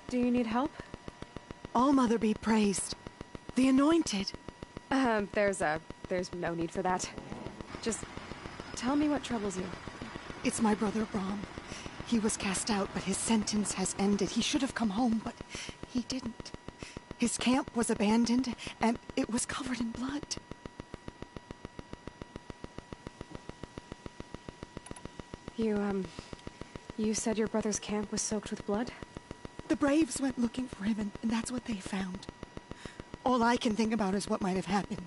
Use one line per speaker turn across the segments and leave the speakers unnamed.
Do you need help?
All Mother be praised. The Anointed.
There's no need for that. Just tell me what troubles you.
It's my brother Brom. He was cast out, but his sentence has ended. He should have come home, but he didn't. His camp was abandoned, and it was covered in blood.
You said your brother's camp was soaked with blood?
The Braves went looking for him, and that's what they found. All I can think about is what might have happened.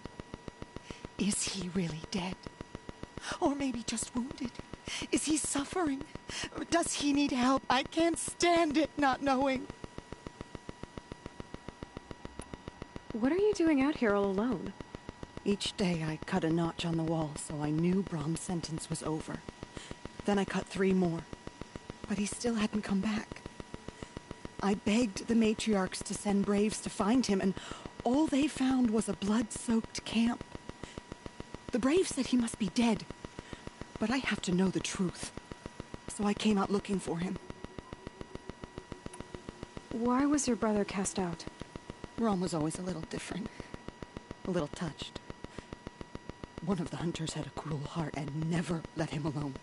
Is he really dead? Or maybe just wounded? Is he suffering? Or does he need help? I can't stand it not knowing.
What are you doing out here all alone?
Each day I cut a notch on the wall, so I knew Brom's sentence was over. Then I cut 3 more. But he still hadn't come back. I begged the matriarchs to send Braves to find him, and all they found was a blood-soaked camp. The Braves said he must be dead, but I have to know the truth. So I came out looking for him.
Why was your brother cast out?
Brom was always a little different. A little touched. One of the hunters had a cruel heart and never let him alone.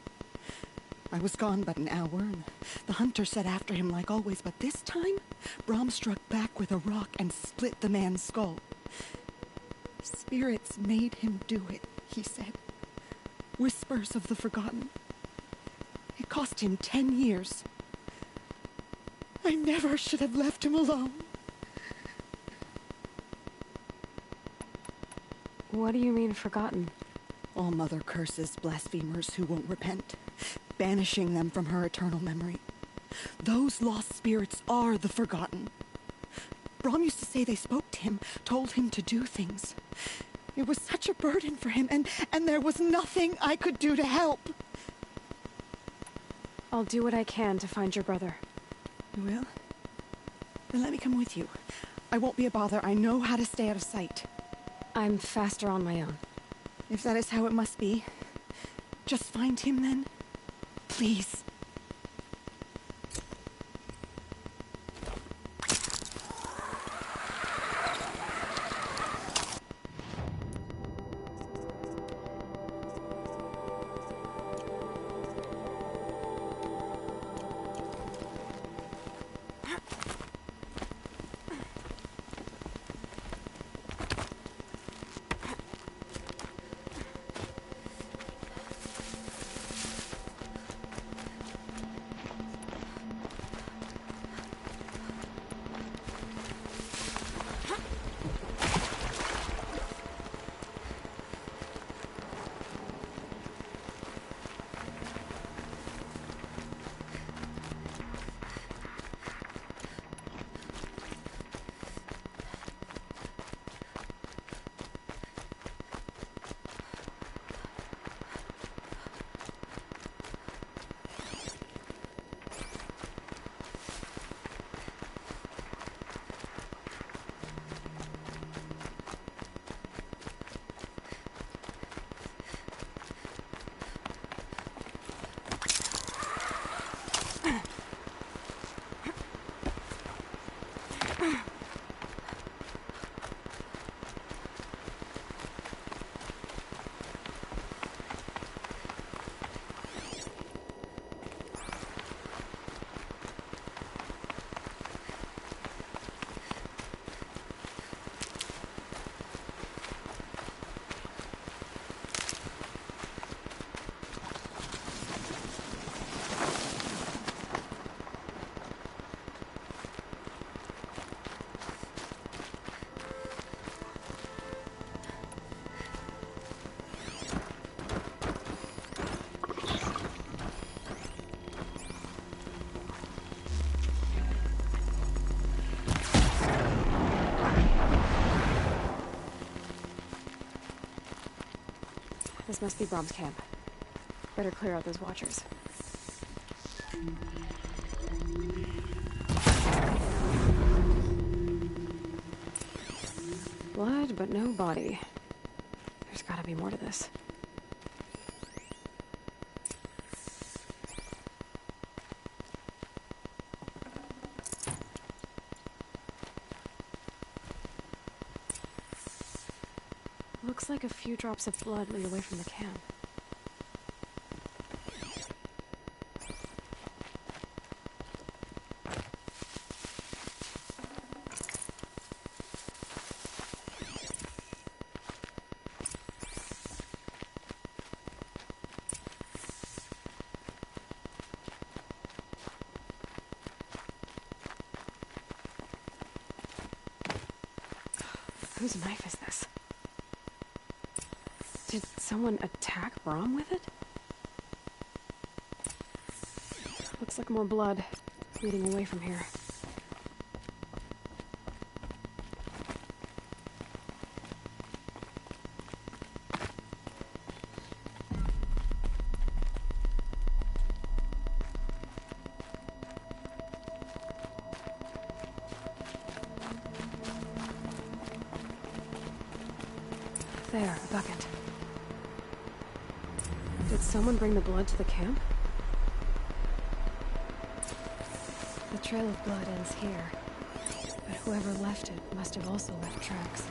I was gone but an hour, and the hunter set after him like always, but this time, Brom struck back with a rock and split the man's skull. Spirits made him do it, he said. Whispers of the forgotten. It cost him 10 years. I never should have left him alone.
What do you mean, forgotten?
All Mother curses blasphemers who won't repent, banishing them from her eternal memory. Those lost spirits are the forgotten. Brom used to say they spoke to him, told him to do things. It was such a burden for him, and there was nothing I could do to help.
I'll do what I can to find your brother.
You will? Then let me come with you. I won't be a bother. I know how to stay out of sight.
I'm faster on my own.
If that is how it must be, just find him then. Please.
This must be Brom's camp. Better clear out those watchers. Blood, but no body. There's gotta be more to this. Looks like a few drops of blood lead away from the camp. Whose knife is this? Did someone attack Brom with it? Looks like more blood leading away from here. There, a bucket. Did someone bring the blood to the camp? The trail of blood ends here, but whoever left it must have also left tracks.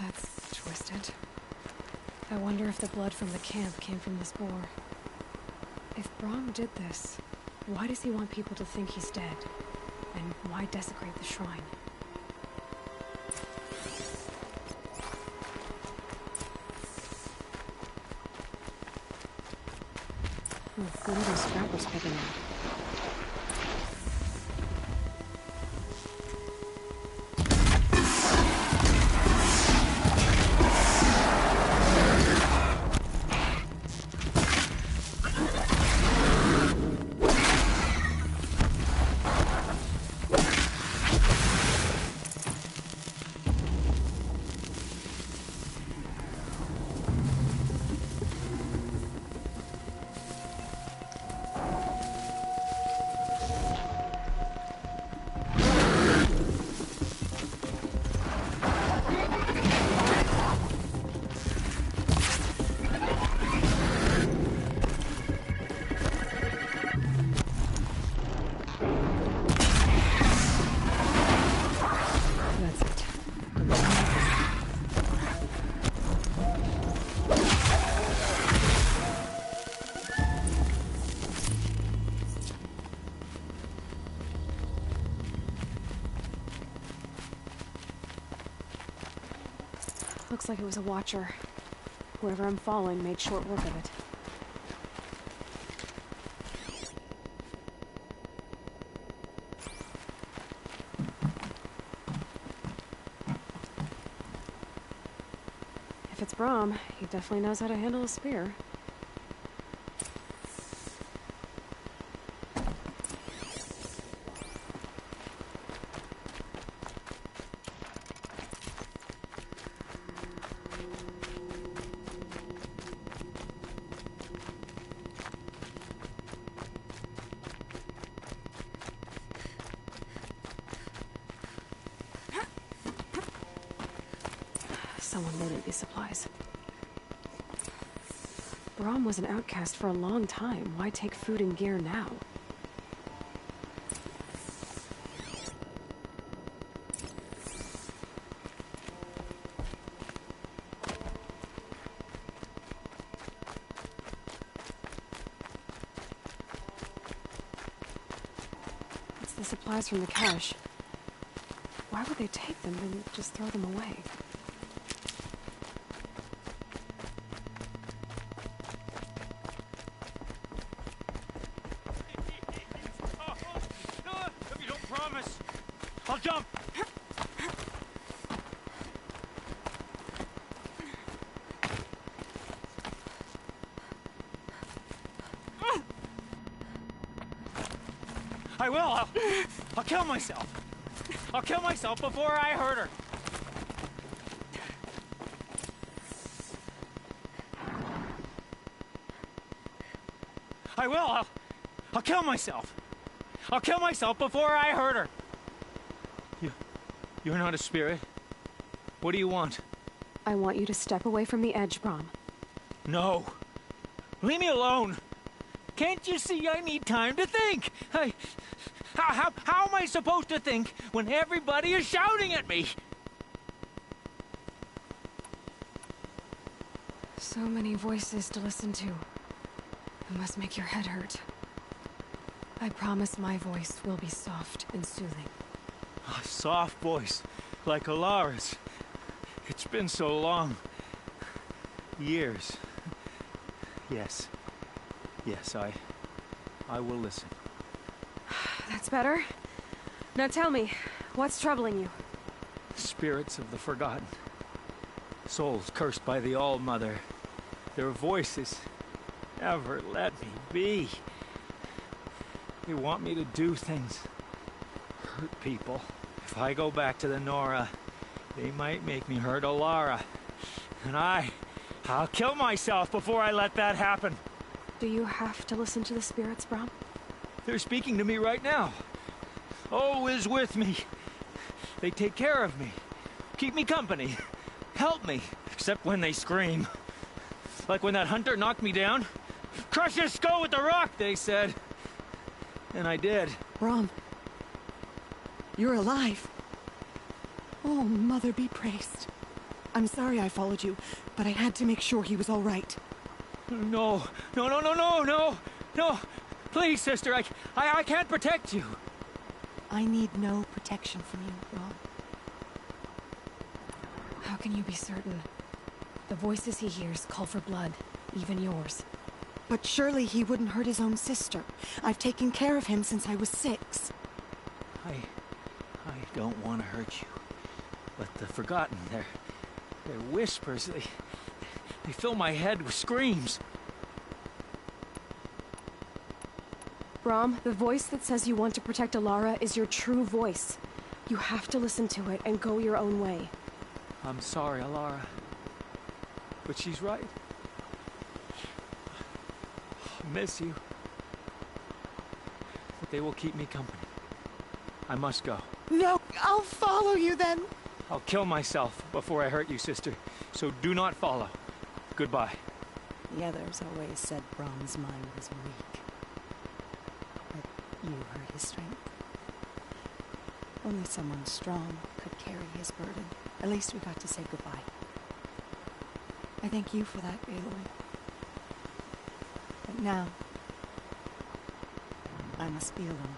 That's twisted. I wonder if the blood from the camp came from this boar. If Brom did this, why does he want people to think he's dead? And why desecrate the shrine? Look at those scrappers picking up. Looks like it was a watcher. Whoever I'm following made short work of it. If it's Brom, he definitely knows how to handle a spear. someone needed these supplies. Brahm was an outcast for a long time. Why take food and gear now? It's the supplies from the cache. Why would they take them and just throw them away?
If you don't promise, I'll jump. I will. I'll kill myself. I'll kill myself before I hurt her. I will. I'll kill myself. I'll kill myself before I hurt her. You're not a spirit. What do you want?
I want you to step away from the edge, Brahm.
No. Leave me alone. Can't you see I need time to think? How am I supposed to think when everybody is shouting at me?
So many voices to listen to. It must make your head hurt. I promise my voice will be soft and soothing.
A soft voice, like Alara's. It's been so long. Years. Yes, I will listen.
That's better. Now tell me, what's troubling you?
Spirits of the forgotten. Souls cursed by the All-Mother. Their voices never let me be. They want me to do things. Hurt people. If I go back to the Nora, they might make me hurt Alara. And I'll kill myself before I let that happen.
Do you have to listen to the spirits, Brahm?
They're speaking to me right now. Oh is with me. They take care of me. Keep me company. Help me. Except when they scream. Like when that hunter knocked me down. Crush his skull with the rock, they said. And I did.
Brahm, you're alive. Oh, Mother be praised. I'm sorry I followed you, but I had to make sure he was all right.
No. Please, sister, I can't protect you.
I need no protection from you, Brahm.
How can you be certain? The voices he hears call for blood, even yours.
But surely he wouldn't hurt his own sister. I've taken care of him since I was 6.
I don't want to hurt you. But the forgotten, their whispers, they fill my head with screams.
Brahm, the voice that says you want to protect Alara is your true voice. You have to listen to it and go your own way.
I'm sorry, Alara. But she's right. I miss you. But they will keep me company. I must go.
No, I'll follow you then.
I'll kill myself before I hurt you, sister. So do not follow. Goodbye.
The others always said Brahm's mind was weak. But you heard his strength. Only someone strong could carry his burden. At least we got to say goodbye. I thank you for that, Aloy. But now, I must be alone.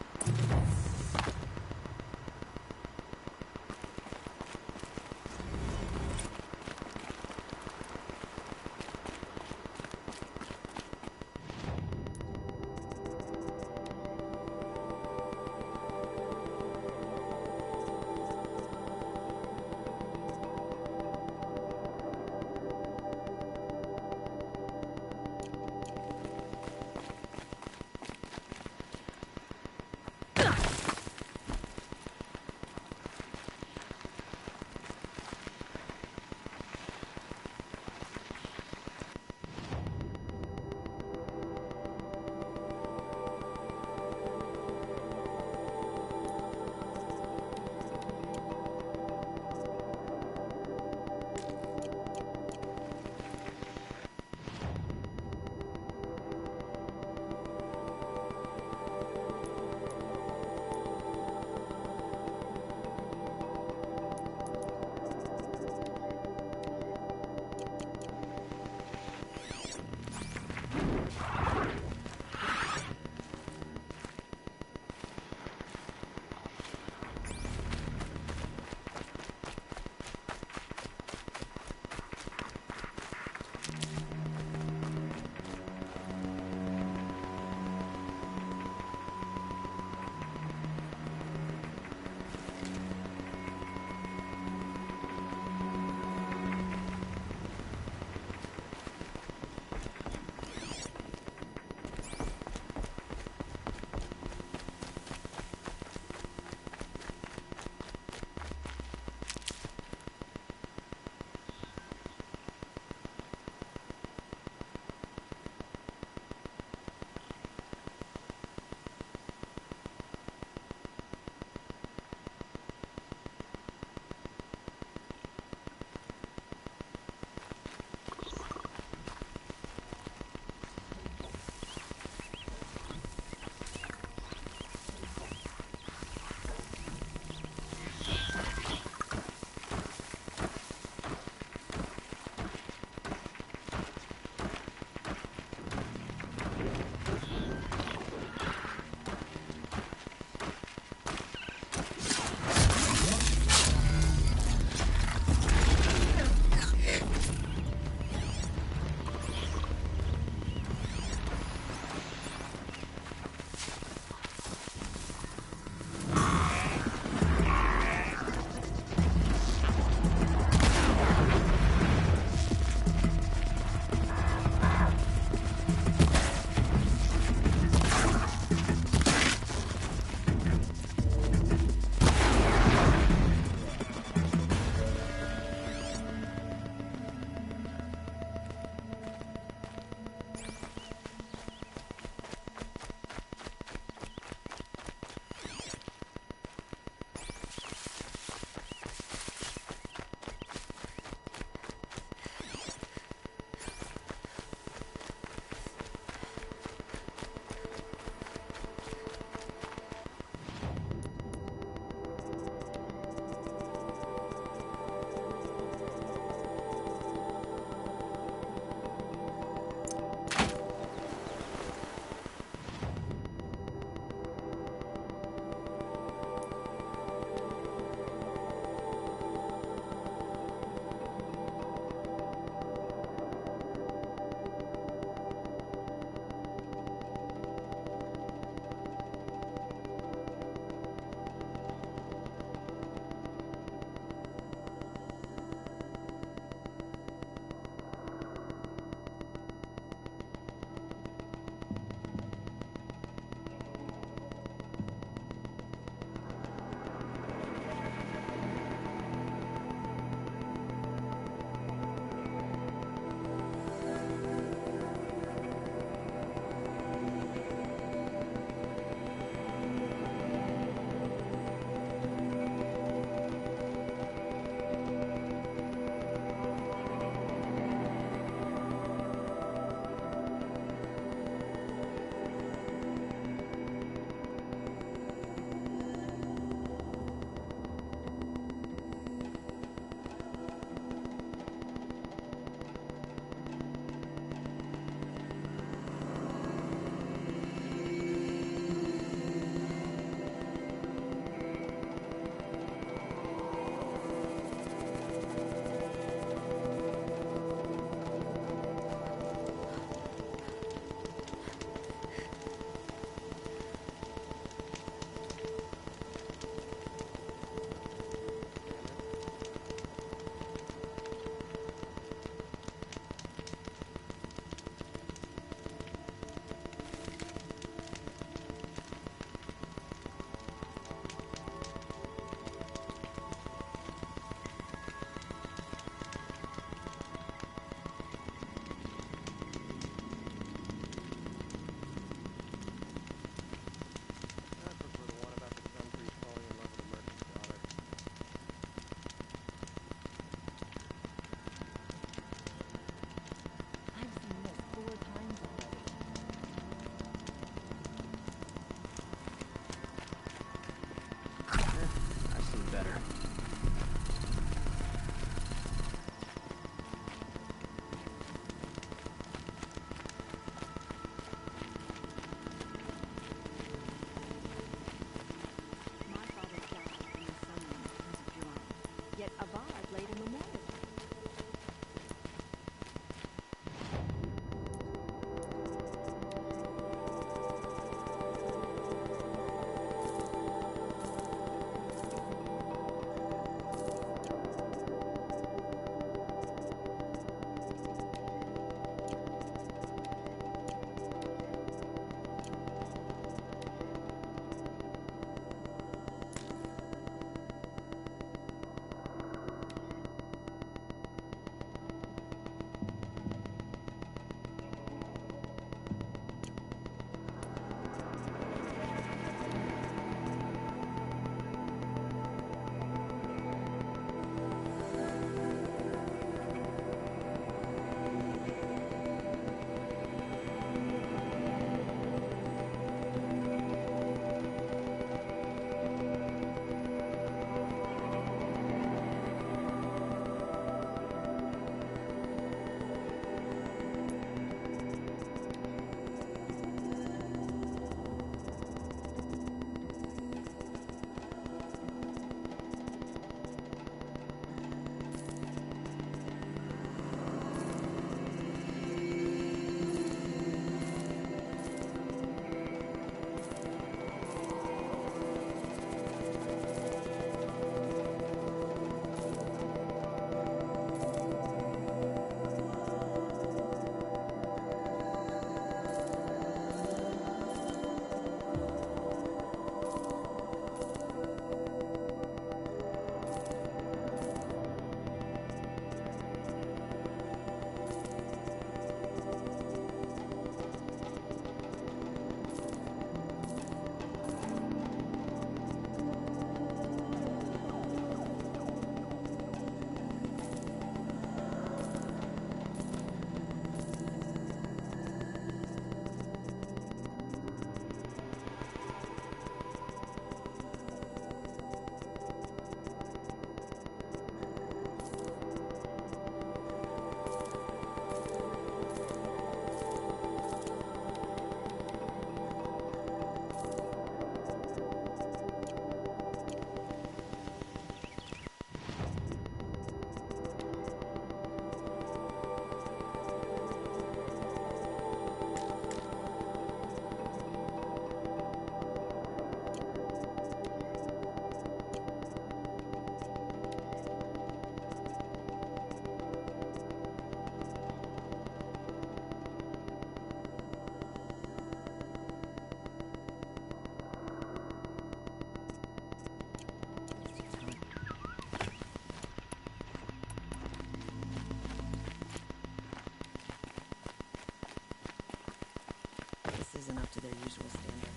isn't up to their usual standard.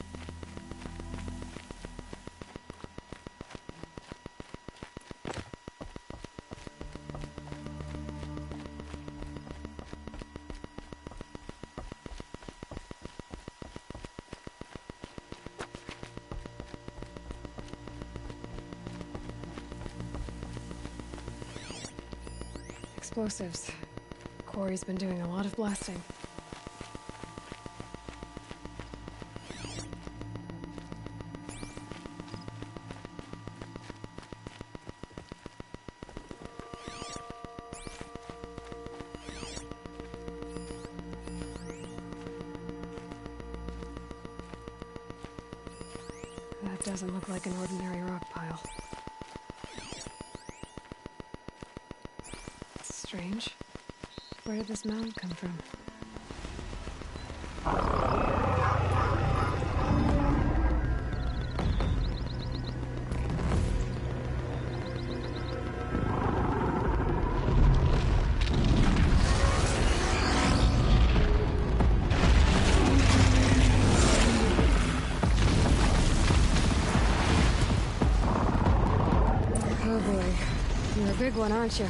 Explosives. Corey's been doing a lot of blasting. That doesn't look like an ordinary rock pile. Strange. Where did this mound come from? Oh boy. You're a big one, aren't you?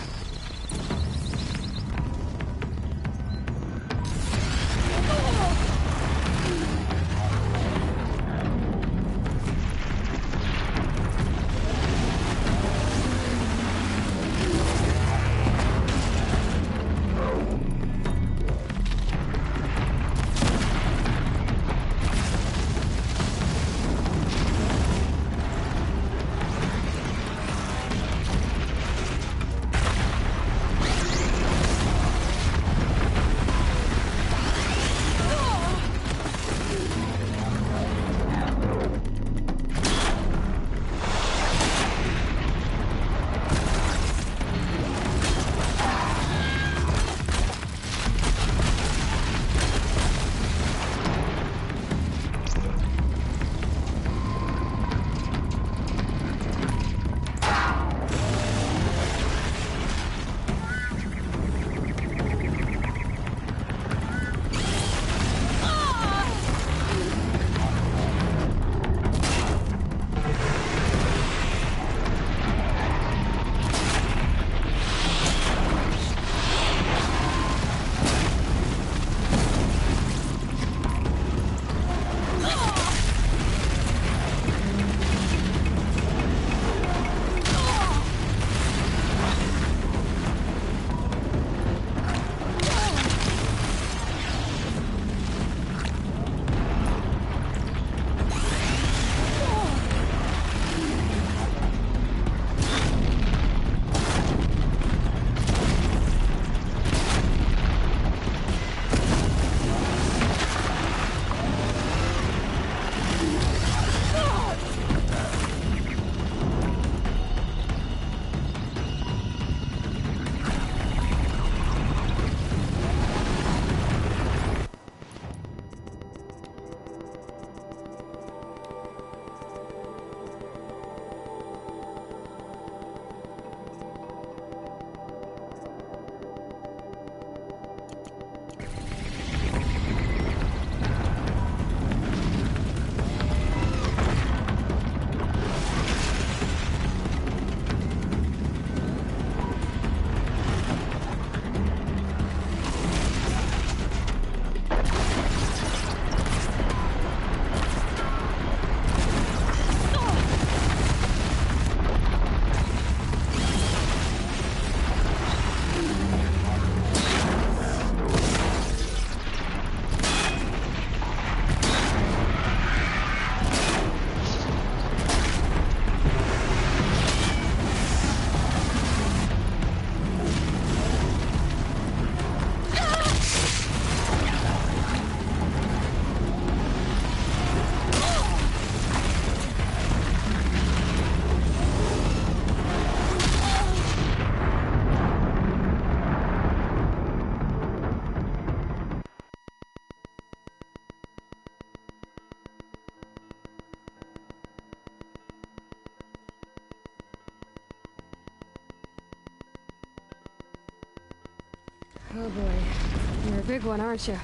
Oh boy. You're a big one, aren't you?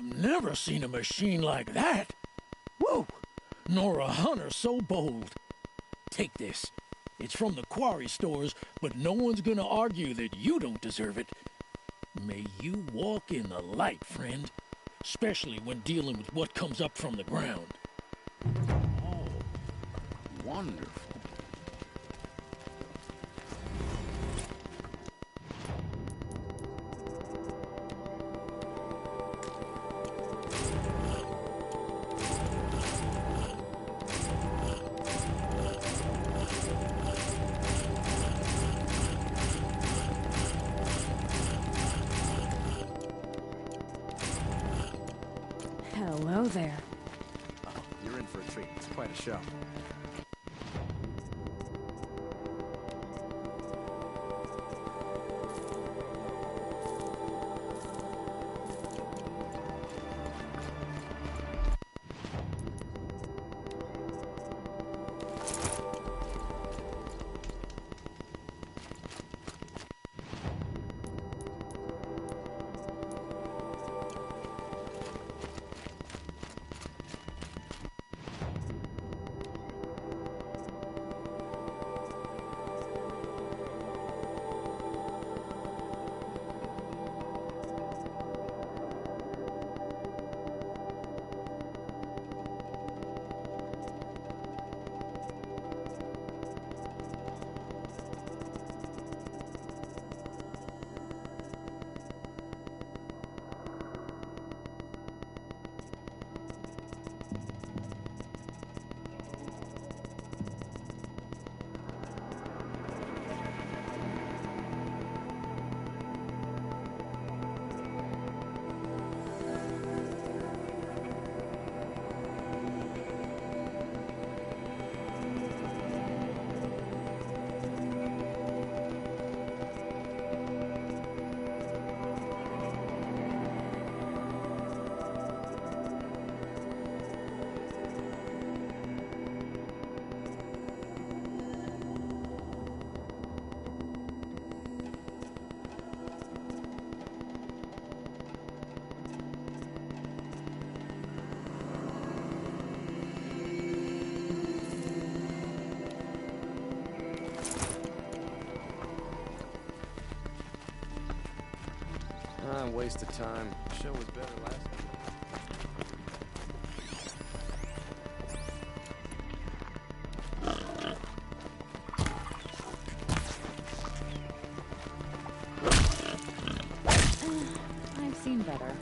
I've never seen a machine like that. Whoa! Nor a hunter so bold. Take this. It's from the quarry stores, but no one's gonna argue that you don't deserve it. May you walk in the light, friend. Especially when dealing with what comes up from the ground.
Oh, wonderful.
Hello there.
Oh, you're in for a treat. It's quite a show. Waste of time. The show was better last time.
I've seen better.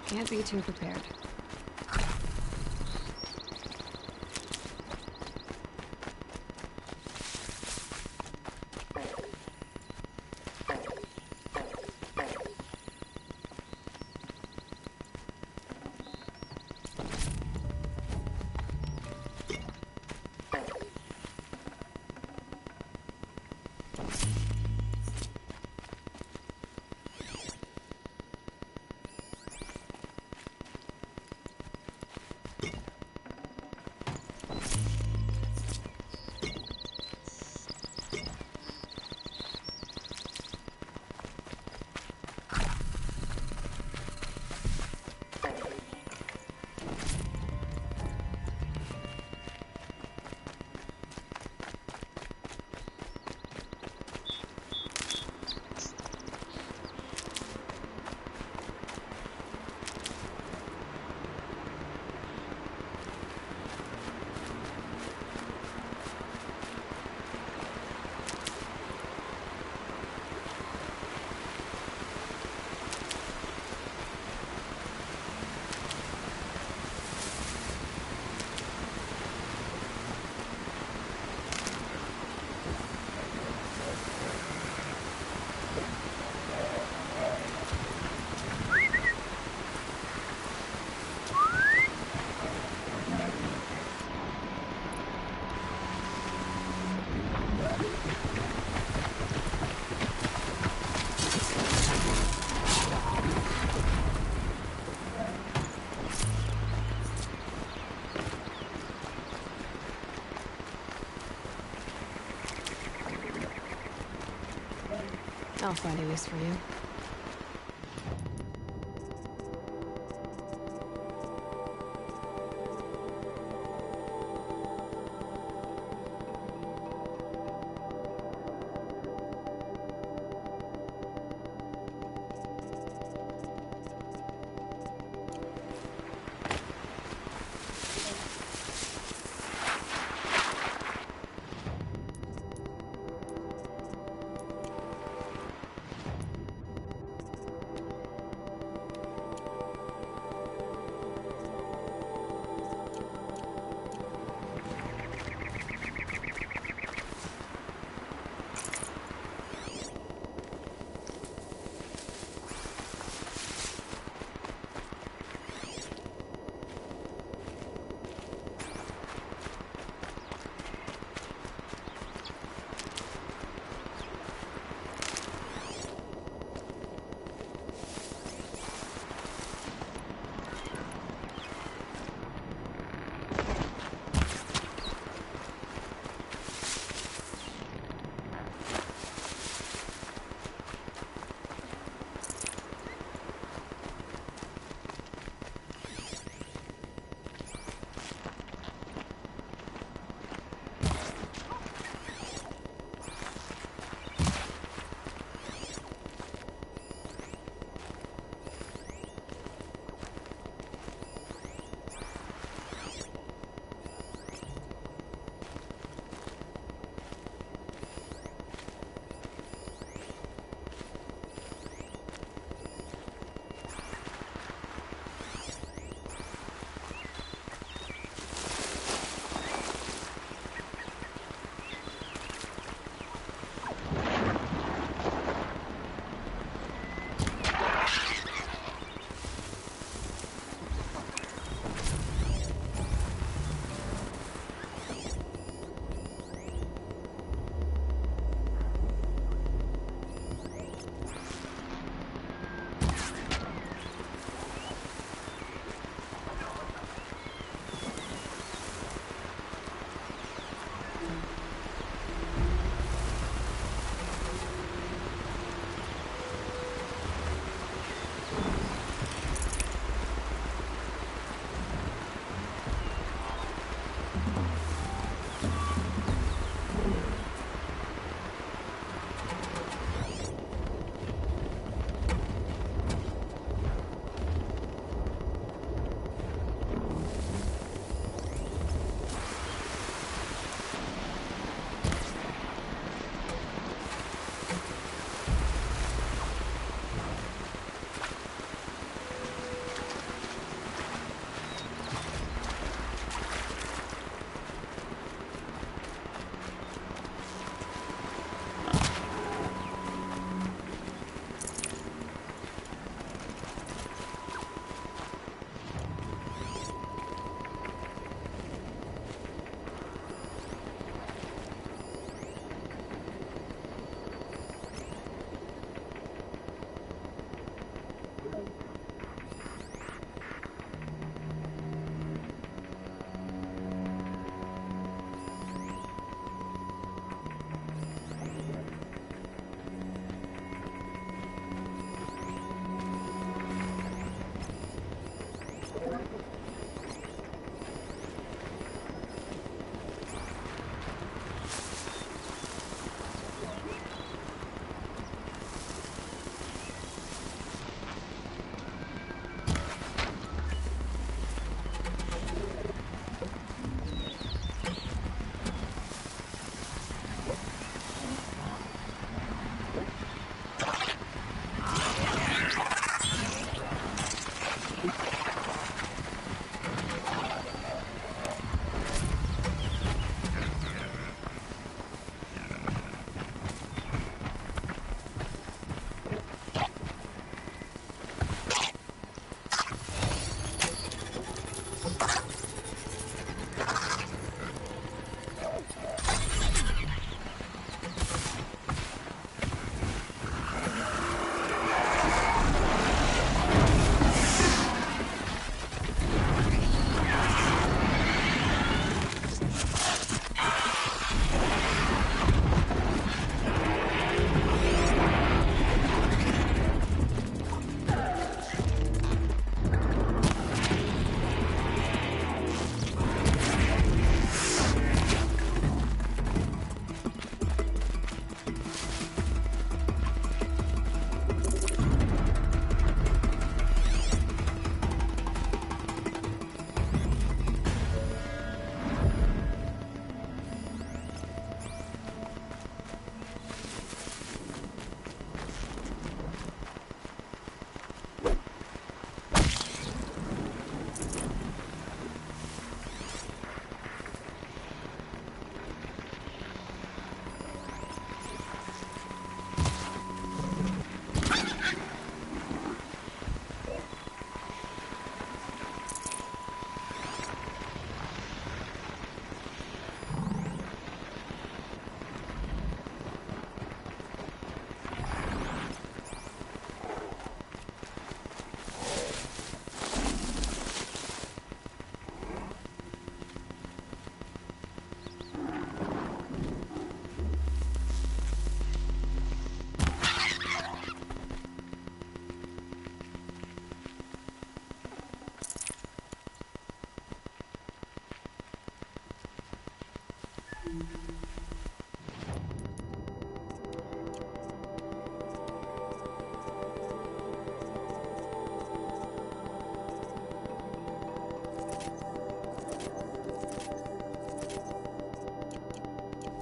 Can't be too prepared. I'll find a use for you.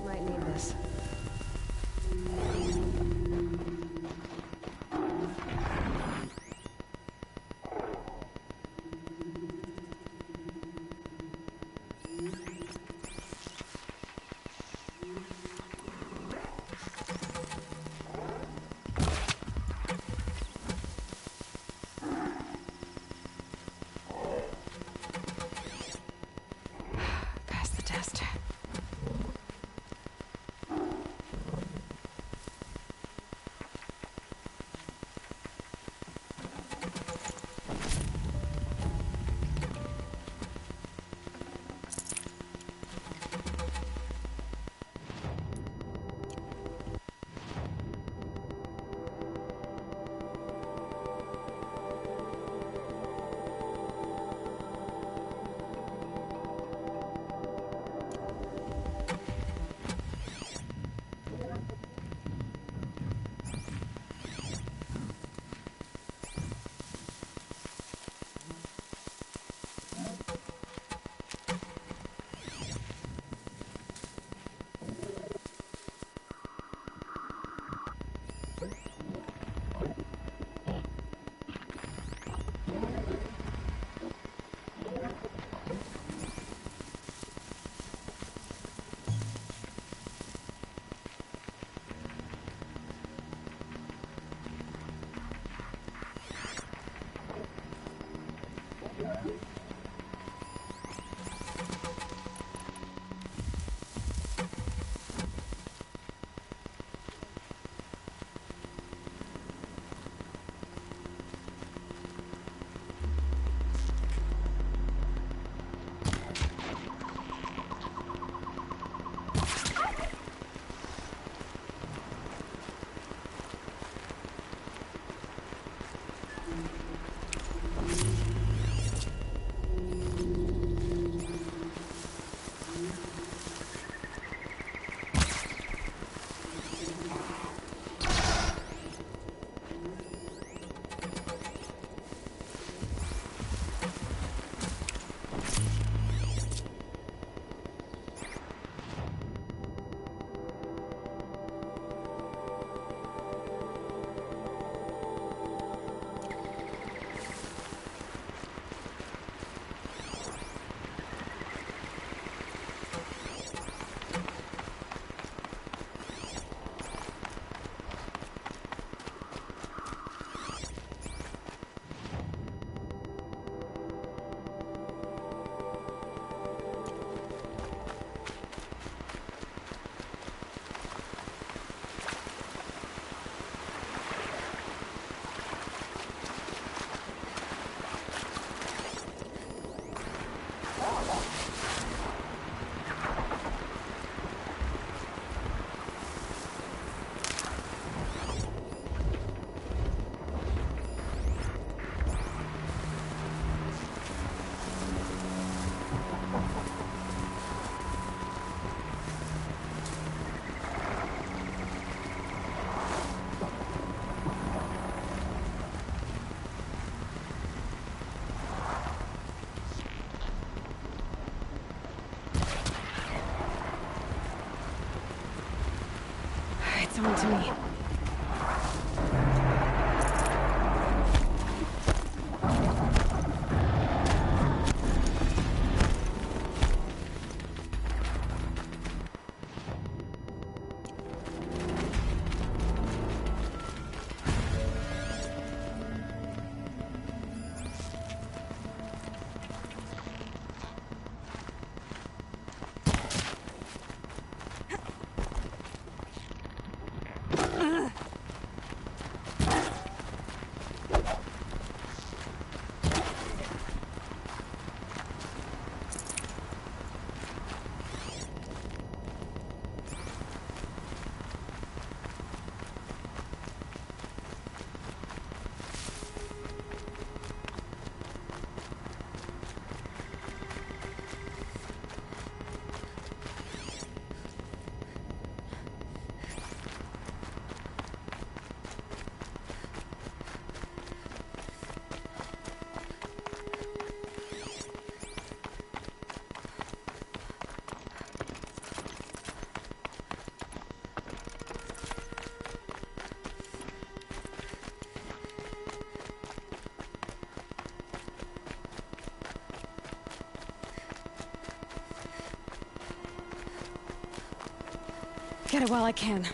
Might need this. Pass the test. It's on to me. Get it while I can.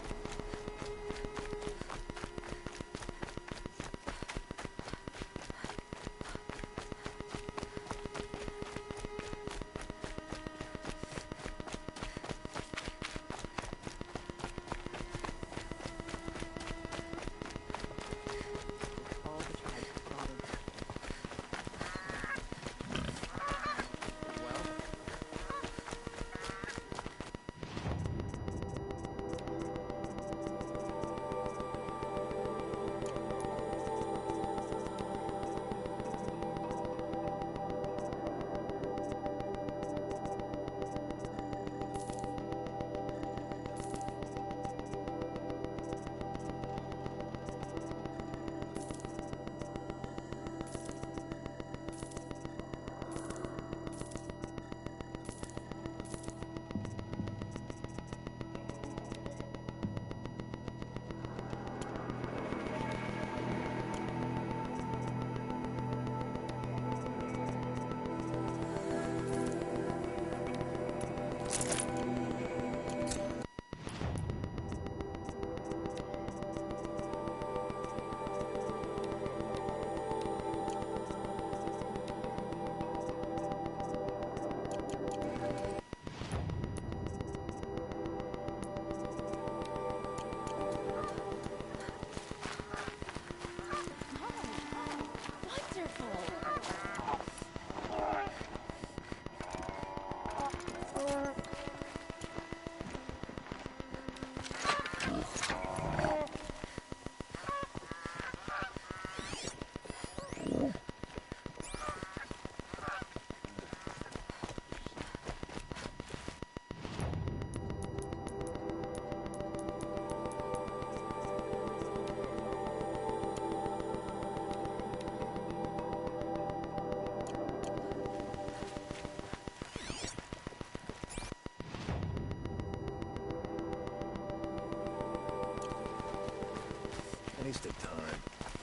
Waste of time.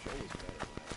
Show was better last.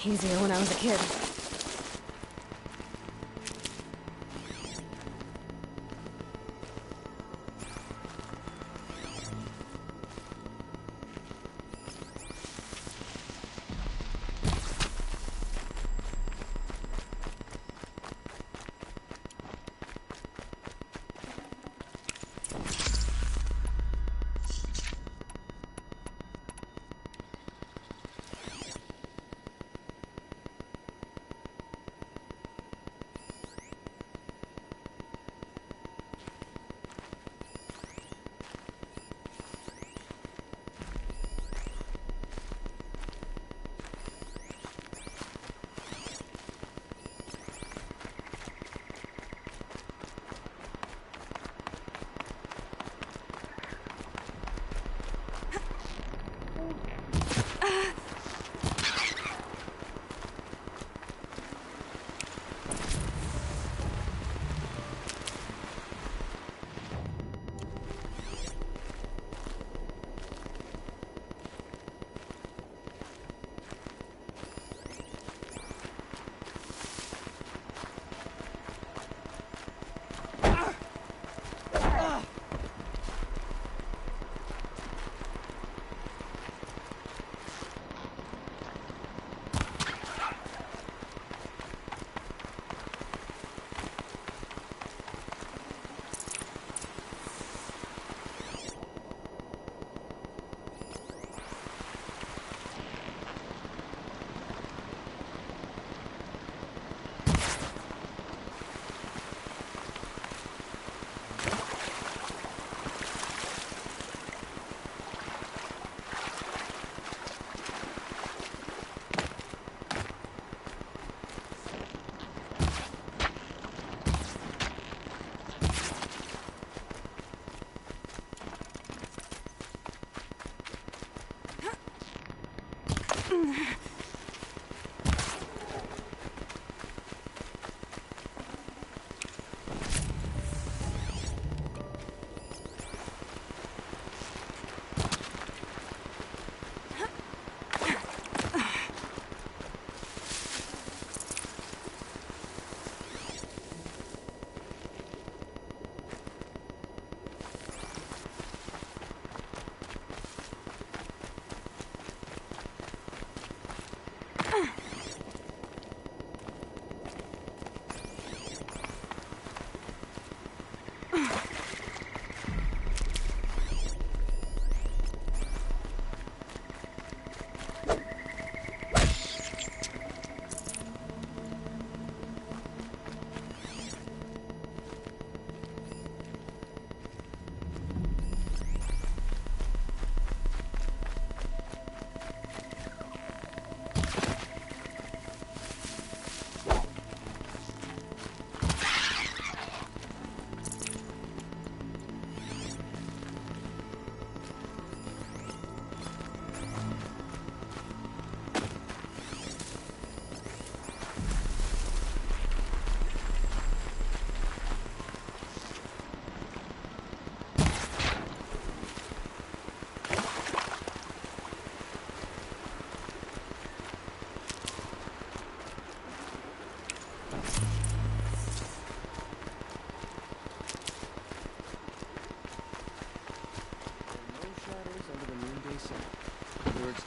easier when I was a kid.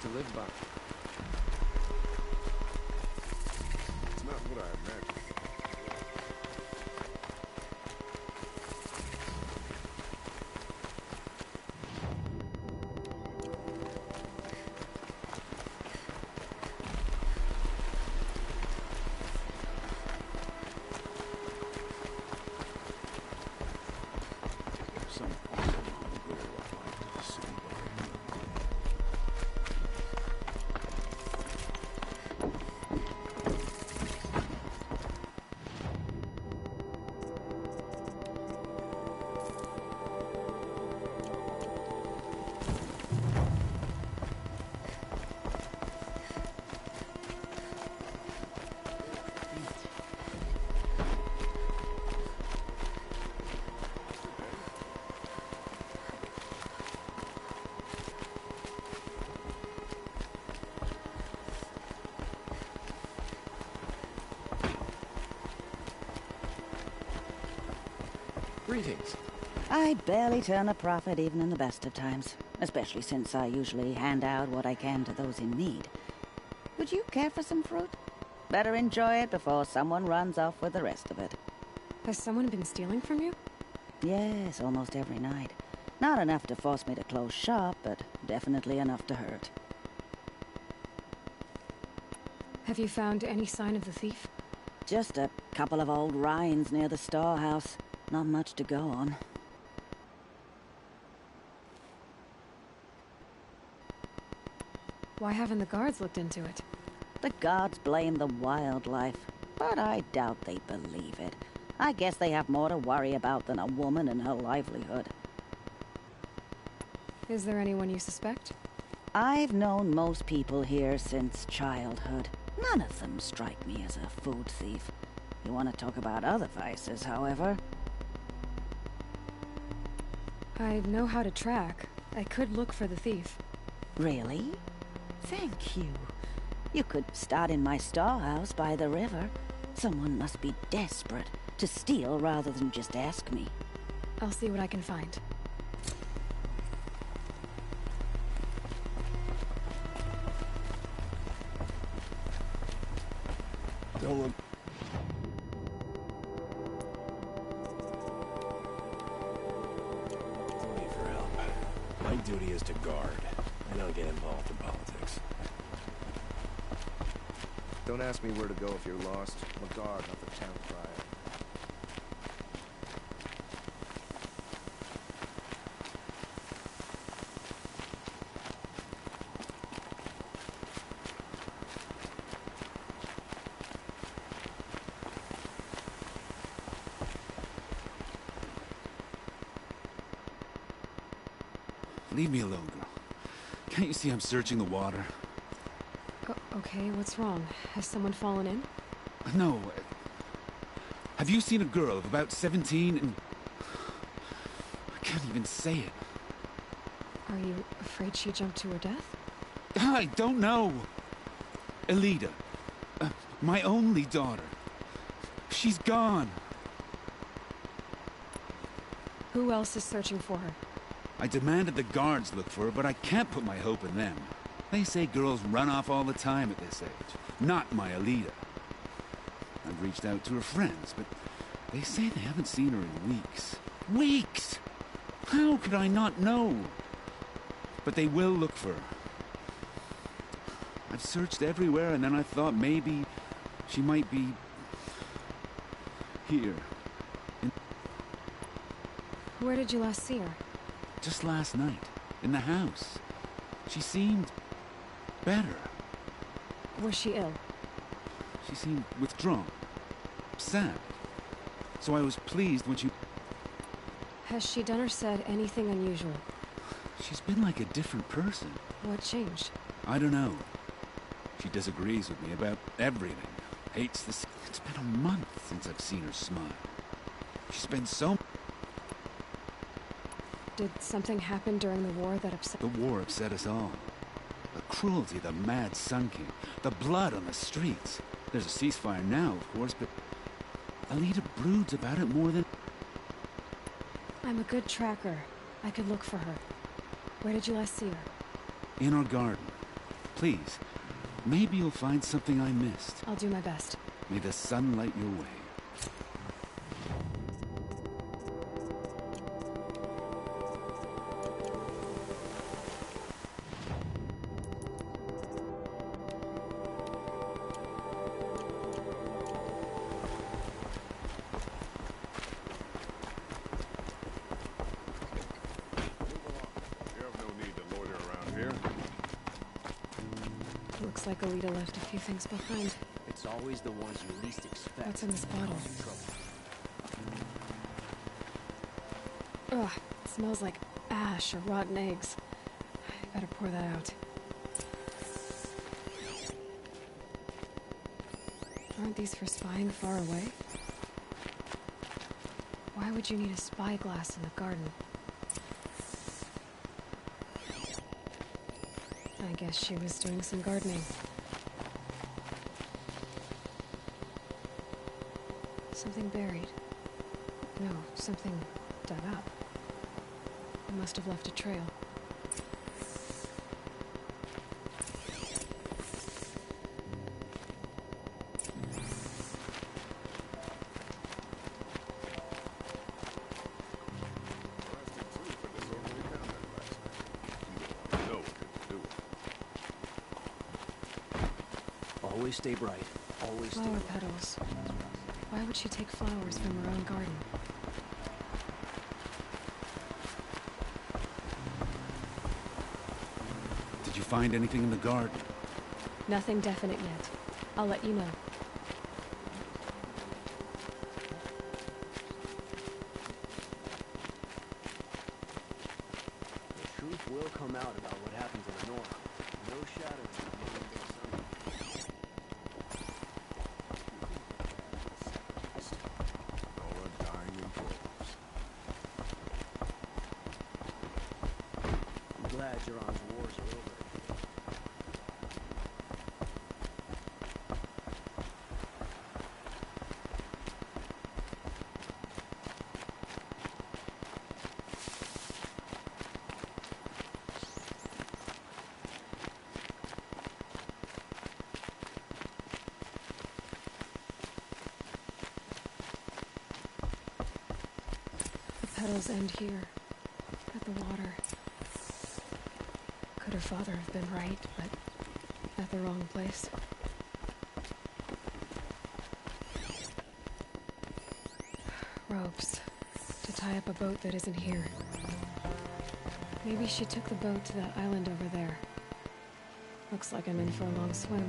To live by.
It's not what I imagined.
Some awesome girl I'd like to see.
Greetings.
I barely turn a profit even in the best of times, especially since I usually hand out what I can to those in need. Would you care for some fruit? Better enjoy it before someone runs off with the rest of it.
Has someone been stealing from you?
Yes, almost every night. Not enough to force me to close shop, but definitely enough to hurt.
Have you found any sign of the thief?
Just a couple of old rinds near the storehouse. Not much to go on.
Why haven't the guards looked into it?
The guards blame the wildlife, but I doubt they believe it. I guess they have more to worry about than a woman and her livelihood.
Is there anyone you suspect?
I've known most people here since childhood. None of them strike me as a food thief. You want to talk about other vices, however?
I know how to track. I could look for the thief.
Really? Thank you. You could start in my storehouse by the river. Someone must be desperate to steal rather than just ask me.
I'll see what I can find.
Don't look. Don't need for help. My duty is to guard. I don't get involved in politics.
Don't ask me where to go if you're lost. I'm a guard, not the town crier.
Leave me alone, girl. Can't you see I'm searching the water?
Okay, what's wrong? Has someone fallen in?
No. Have you seen a girl of about 17 and... I can't even say it.
Are you afraid she jumped to her death?
I don't know. Elida. My only daughter. She's gone.
Who else is searching for her?
I demanded the guards look for her, but I can't put my hope in them. They say girls run off all the time at this age. Not my Elida. I've reached out to her friends, but they say they haven't seen her in weeks. Weeks! How could I not know? But they will look for her. I've searched everywhere, and then I thought maybe she might be... here.
Where did you last see her?
Just last night, in the house. She seemed... better.
Was she ill?
She seemed withdrawn. Sad. So I was pleased when she...
Has she done or said anything unusual?
She's been like a different person.
What changed?
I don't know. She disagrees with me about everything. Hates this... It's been a month since I've seen her smile. She's been so...
Did something happen during the war that upset...
The war upset us all. The cruelty, the mad Sun King, the blood on the streets. There's a ceasefire now, of course, but... Elida broods about it more than...
I'm a good tracker. I could look for her. Where did you last see her?
In our garden. Please, maybe you'll find something I missed.
I'll do my best.
May the sun light your way.
Looks like Elida left a few things behind.
It's always the ones you least expect.
What's in this bottle? Ugh, it smells like ash or rotten eggs. I better pour that out. Aren't these for spying far away? Why would you need a spyglass in the garden? I guess she was doing some gardening. Something buried. No, something dug up. It must have left a trail.
Always stay bright. Always stay
Flower
bright.
petals. Why would she take flowers from her own garden?
Did you find anything in the garden?
Nothing definite yet. I'll let you know.
The truth will come out about what happened to Lenora. No shadow of a doubt. I'm glad Jiran's wars are over.
The petals end here, at the water. Could her father have been right, but at the wrong place? Ropes. To tie up a boat that isn't here. Maybe she took the boat to that island over there. Looks like I'm in for a long swim.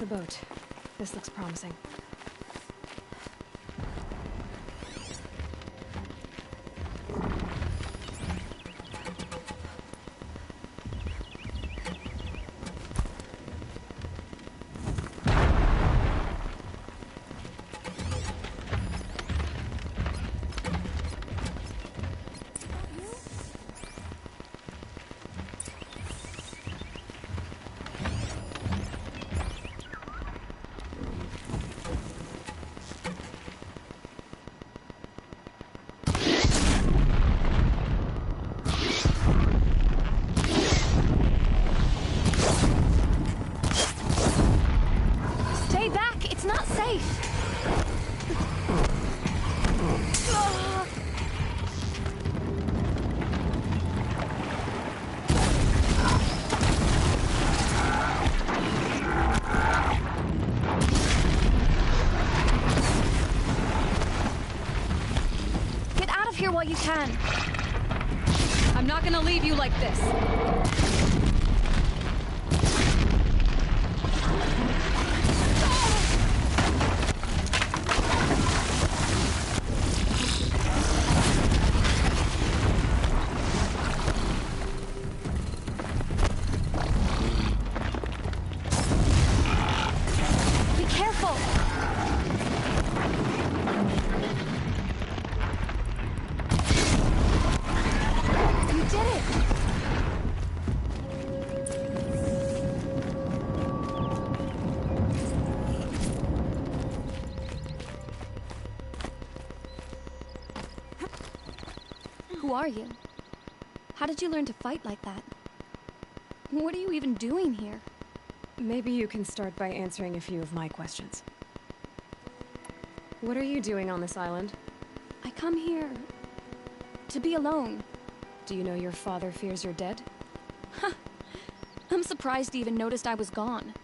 The boat. This looks promising.
While you can. I'm not gonna leave you like this. Be careful. Who are you? How did you learn to fight like that? What are you even doing here?
Maybe you can start by answering a few of my questions. What are you doing on this island?
I come here to be alone.
Do you know your father fears you're dead?
I'm surprised he even noticed I was gone.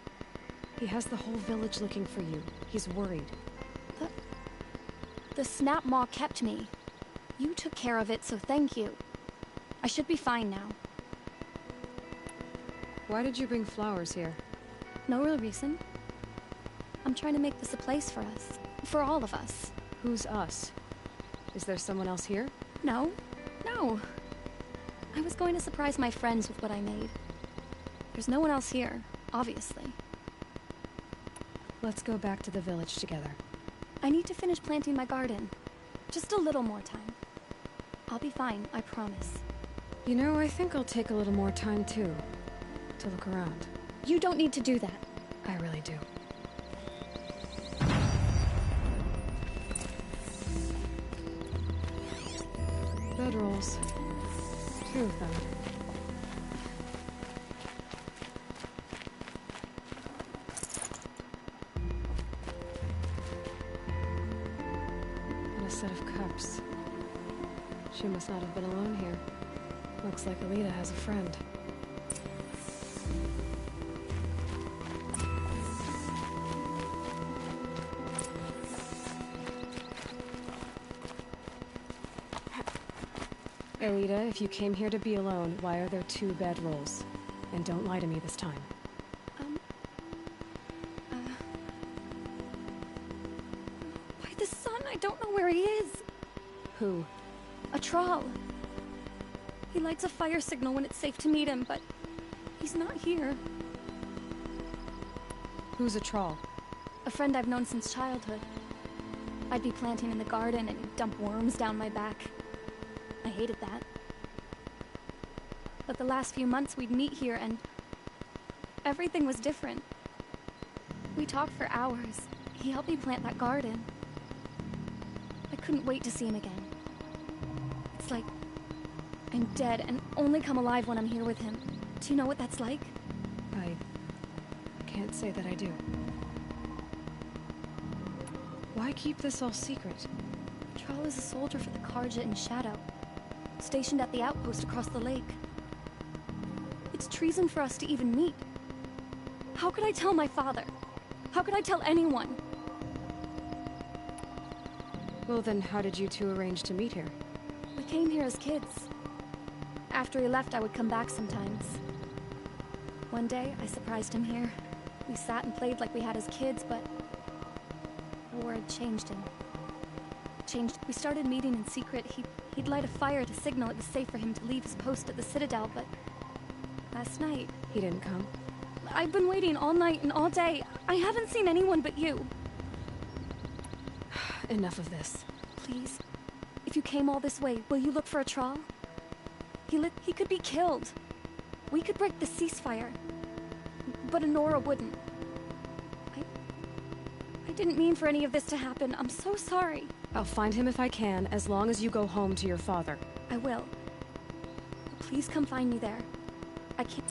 He has the whole village looking for you. He's worried.
The snap maw kept me. You took care of it, so thank you. I should be fine now.
Why did you bring flowers here?
No real reason. I'm trying to make this a place for us. For all of us.
Who's us? Is there someone else here?
No. No. I was going to surprise my friends with what I made. There's no one else here, obviously.
Let's go back to the village together.
I need to finish planting my garden. Just a little more time. I'll be fine, I promise.
You know, I think I'll take a little more time too. To look around.
You don't need to do that.
I really do. Bedrolls. 2 of them. And a set of cups. She must not have been alone here. Looks like Alita has a friend. Alita, if you came here to be alone, why are there 2 bedrolls? And don't lie to me this time.
Why the sun? I don't know where he is.
Who?
A troll. He lights a fire signal when it's safe to meet him, but he's not here.
Who's a troll?
A friend I've known since childhood. I'd be planting in the garden and he'd dump worms down my back. I hated that. But the last few months we'd meet here and everything was different. We talked for hours. He helped me plant that garden. I couldn't wait to see him again. It's like I'm dead and only come alive when I'm here with him. Do you know what that's like?
I can't say that I do. Why keep this all secret?
Troll is a soldier for the Karja in Shadow, stationed at the outpost across the lake. It's treason for us to even meet. How could I tell my father? How could I tell anyone?
Well then, how did you 2 arrange to meet here?
We came here as kids. After he left, I would come back sometimes. One day, I surprised him here. We sat and played like we had as kids, but the war had changed him. We started meeting in secret. He'd light a fire to signal it was safe for him to leave his post at the Citadel, but last night...
He didn't come?
I've been waiting all night and all day. I haven't seen anyone but you.
Enough of this.
Please, if you came all this way, will you look for a troll? He could be killed. We could break the ceasefire. But Honora wouldn't. I didn't mean for any of this to happen. I'm so sorry.
I'll find him if I can, as long as you go home to your father.
I will. Please come find me there. I can't...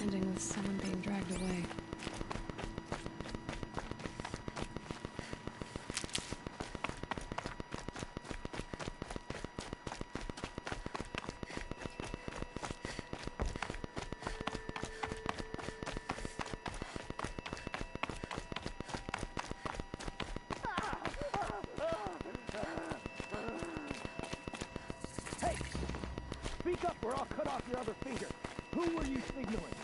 ending with someone being dragged away.
Speak up or I'll cut off your other finger. Who were you signaling?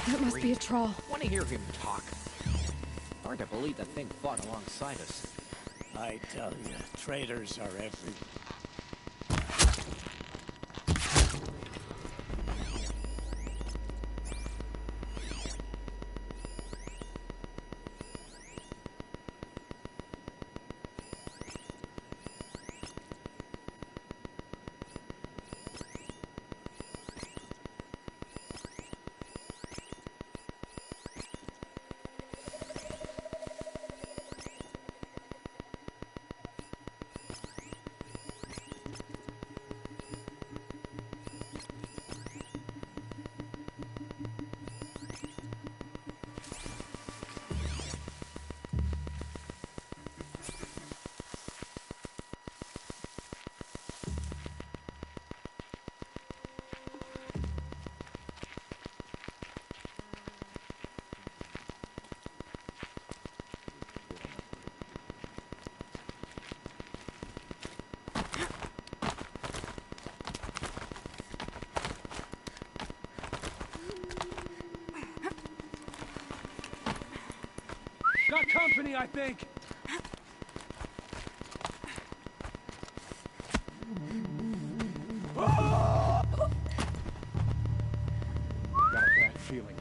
That must be a troll.
Want to hear him talk? Hard to believe the thing fought alongside us.
I tell you, traitors are everywhere.
Got company, I think. Got a bad feeling.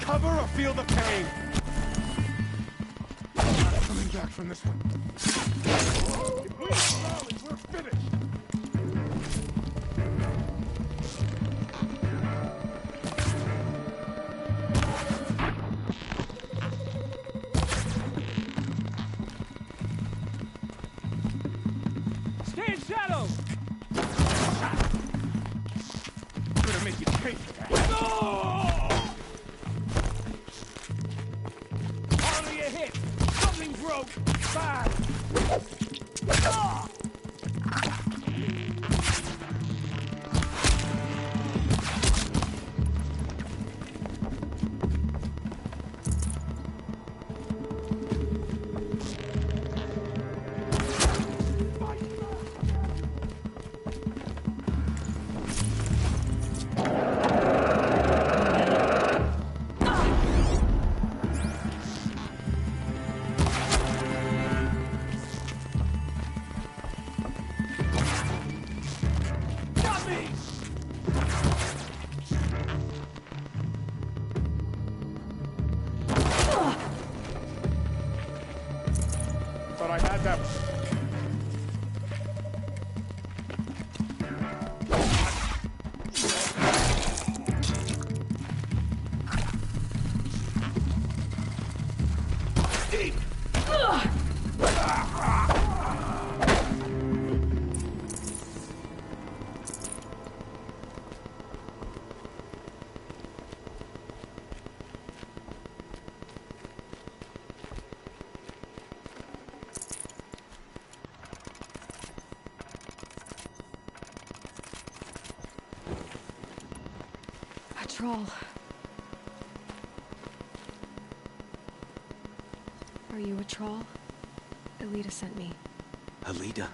Cover or feel the pain. Not coming back from this one. If we rally, we're finished. Stay in shadow. Gonna make you pay for that. No! Something broke! Bad! But I had that.
Troll. Are you a troll? Alita sent me.
Alita?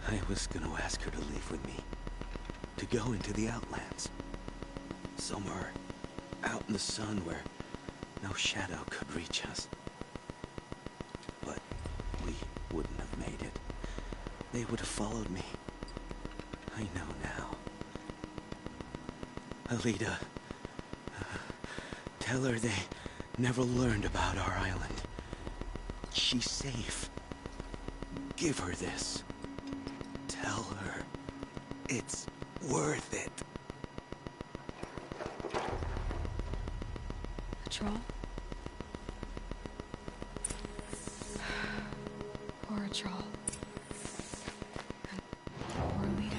I was gonna ask her to leave with me. To go into the Outlands. Somewhere out in the sun where no shadow could reach us. But we wouldn't have made it. They would have followed me. I know now. Alita, tell her they never learned about our island. She's safe. Give her this. Tell her it's worth it.
A troll? Troll. Poor Lita.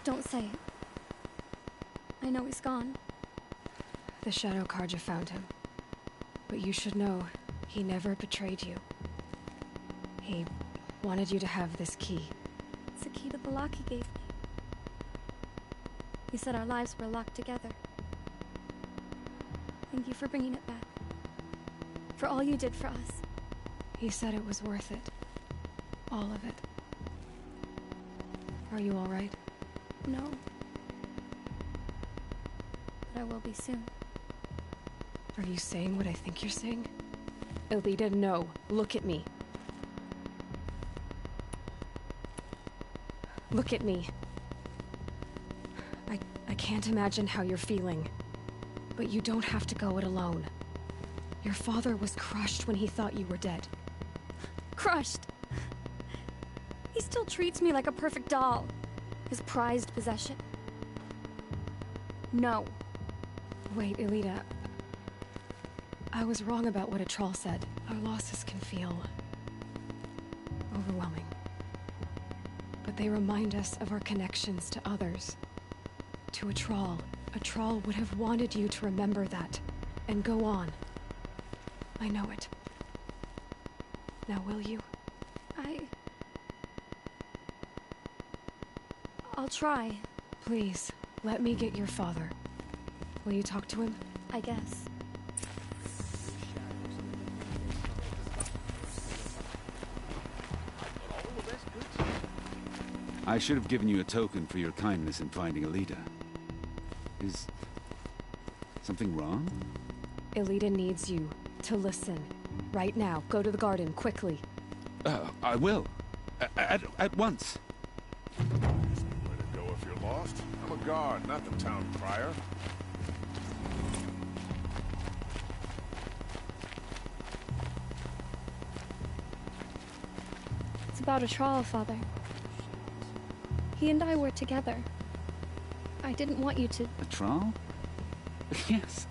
Don't say it. I know he's gone.
The Shadow Carja found him. But you should know, he never betrayed you. He wanted you to have this key.
It's a key the Balaki gave me. He said our lives were locked together. Thank you for bringing it back. For all you did for us.
He said it was worth it. All of it. Are you all right?
No. But I will be soon.
Are you saying what I think you're saying? Elita, no. Look at me. Look at me. I can't imagine how you're feeling. But you don't have to go it alone. Your father was crushed when he thought you were dead.
Crushed? He still treats me like a perfect doll. His prized possession. No.
Wait, Elita. I was wrong about what a troll said. Our losses can feel overwhelming. But they remind us of our connections to others. To a troll. A troll would have wanted you to remember that and go on. I know it. Now will you?
I'll try.
Please, let me get your father. Will you talk to him?
I guess.
I should have given you a token for your kindness in finding Elita. Is something wrong?
Elita needs you to listen. Right now. Go to the garden, quickly.
I will. At once.
Where to go if you're lost? I'm a guard, not the town crier.
It's about a troll, Father. He and I were together. I didn't want you to...
A troll? Yes,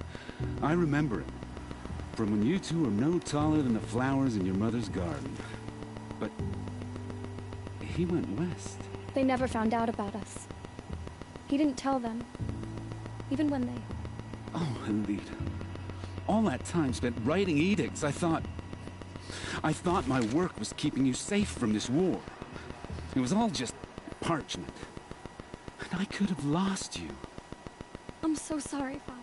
I remember him. From when you two were no taller than the flowers in your mother's garden. But he went west.
They never found out about us. He didn't tell them. Even when they...
Oh, Elita. All that time spent writing edicts, I thought my work was keeping you safe from this war. It was all just parchment. And I could have lost you.
I'm so sorry, Father.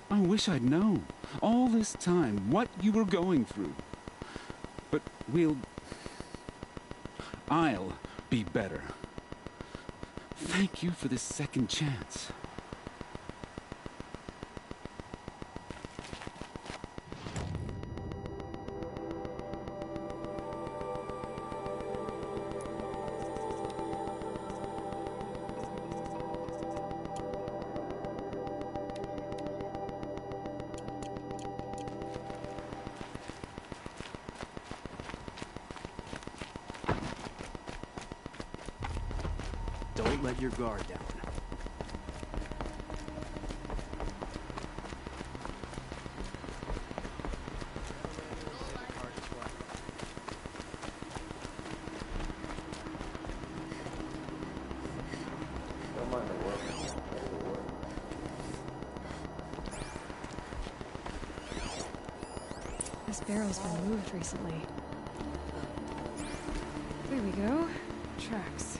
I wish I'd known, all this time, what you were going through. But I'll be better. Thank you for this second chance.
Don't let your guard down.
This barrel's been moved recently. There we go. Tracks.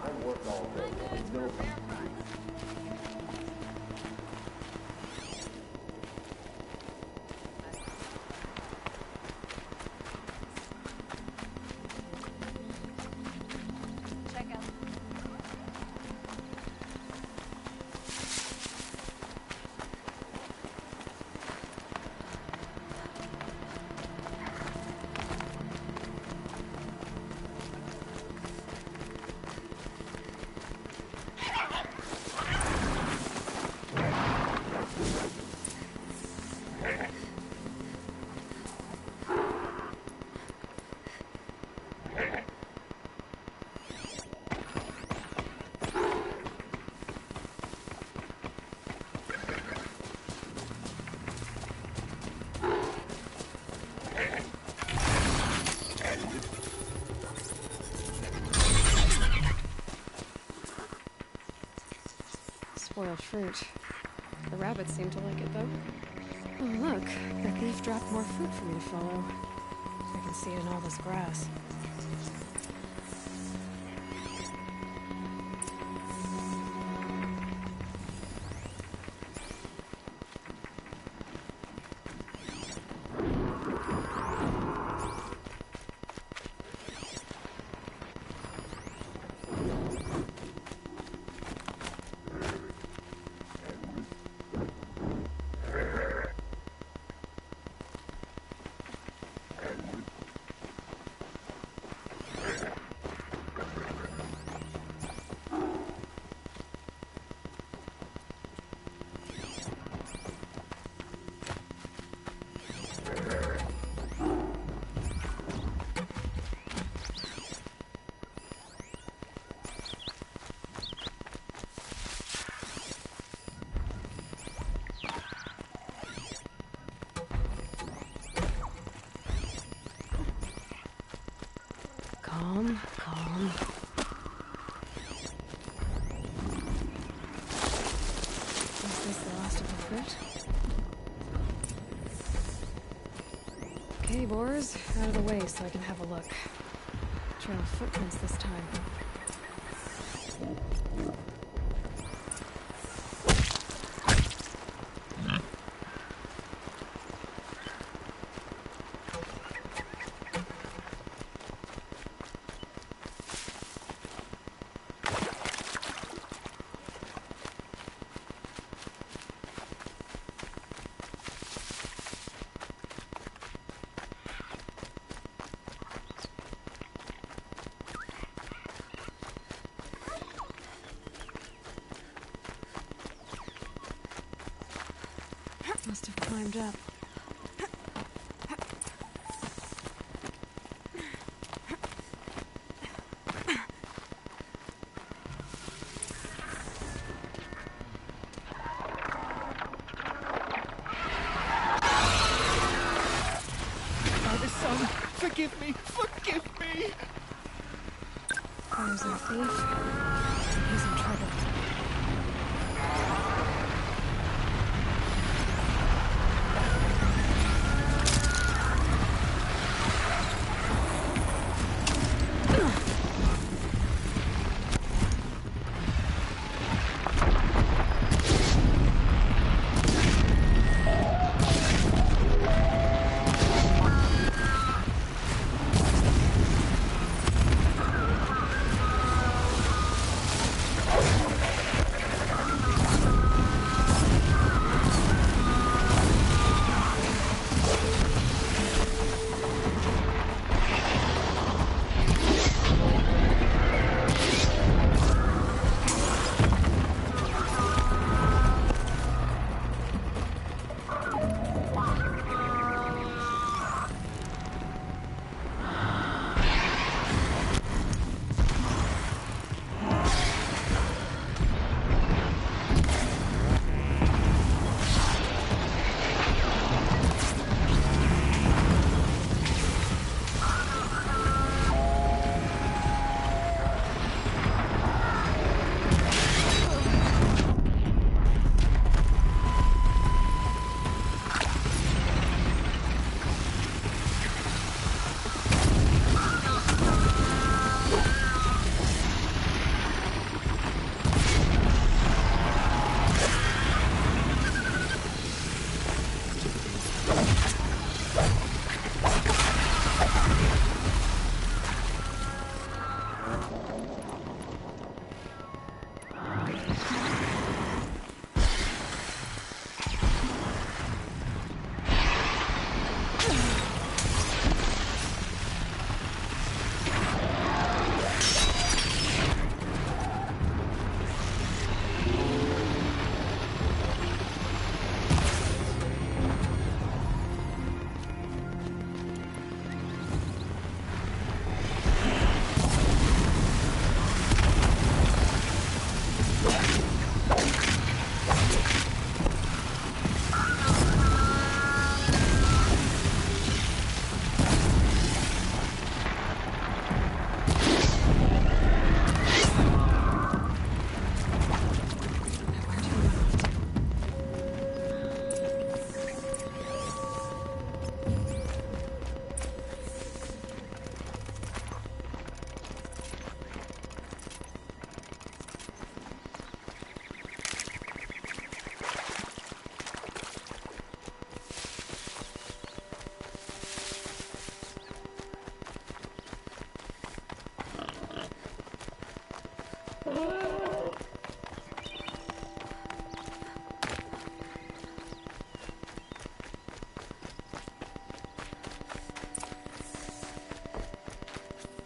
I work all day. No.
Spoiled fruit. The rabbits seem to like it, though. Oh, look. The thief dropped more fruit for me to follow. I can see it in all this grass. Calm. Is this the last of the fruit? Okay, boars, out of the way so I can have a look. Trail of footprints this time. Must have climbed up.
Father, son, forgive me! Forgive me!
There's our thief. He's in trouble.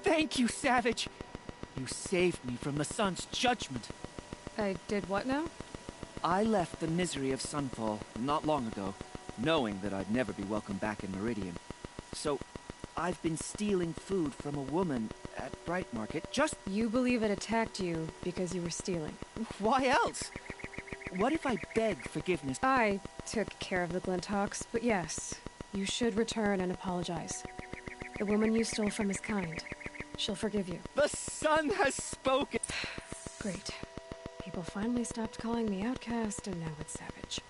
Thank you, Savage! You saved me from the sun's judgment.
I did what now?
I left the misery of Sunfall not long ago, knowing that I'd never be welcome back in Meridian. So, I've been stealing food from a woman at Bright Market just...
You believe it attacked you because you were stealing?
Why else? What if I begged forgiveness?
I took care of the Glinthawks, but yes, you should return and apologize. The woman you stole from is kind. She'll forgive you.
The sun has spoken!
Great. People finally stopped calling me outcast, and now it's Savage.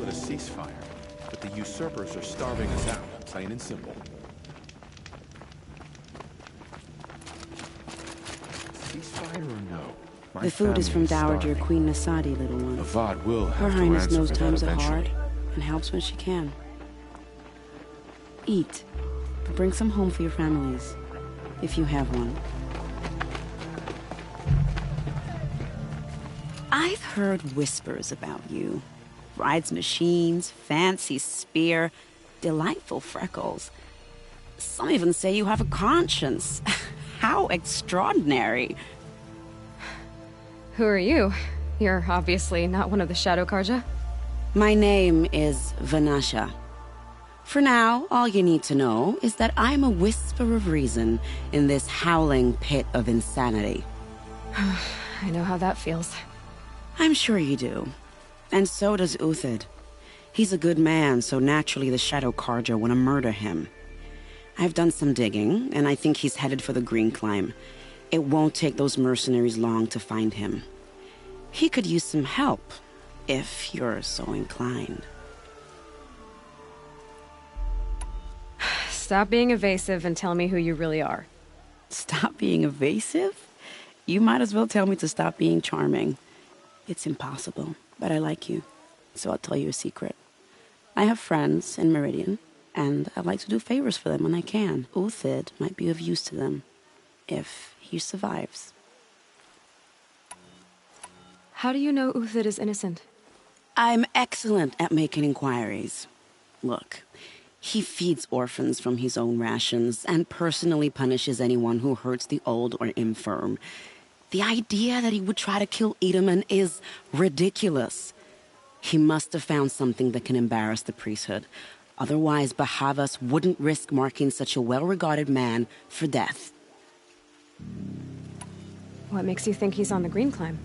Ceasefire, but the usurpers are starving us out, plain and simple. Ceasefire or no?
The food is from Dowager Queen Nasadi, little one.
Avad will have
Her
to
Highness
answer
knows
for that
times are
eventually.
hard and helps when she can. Eat, but bring some home for your families, if you have one. I've heard whispers about you. Rides machines, fancy spear, delightful freckles. Some even say you have a conscience. How extraordinary.
Who are you? You're obviously not one of the Shadow Karja.
My name is Vanasha. For now, all you need to know is that I'm a whisper of reason in this howling pit of insanity.
I know how that feels.
I'm sure you do. And so does Uthid. He's a good man, so naturally the Shadow Karja want to murder him. I've done some digging, and I think he's headed for the Green Climb. It won't take those mercenaries long to find him. He could use some help, if you're so inclined.
Stop being evasive and tell me who you really are.
Stop being evasive? You might as well tell me to stop being charming. It's impossible. But I like you, so I'll tell you a secret. I have friends in Meridian, and I like to do favors for them when I can. Uthid might be of use to them, if he survives.
How do you know Uthid is innocent?
I'm excellent at making inquiries. Look, he feeds orphans from his own rations, and personally punishes anyone who hurts the old or infirm. The idea that he would try to kill Edelman is ridiculous. He must have found something that can embarrass the priesthood. Otherwise, Bahavas wouldn't risk marking such a well-regarded man for death.
What makes you think he's on the Green Climb?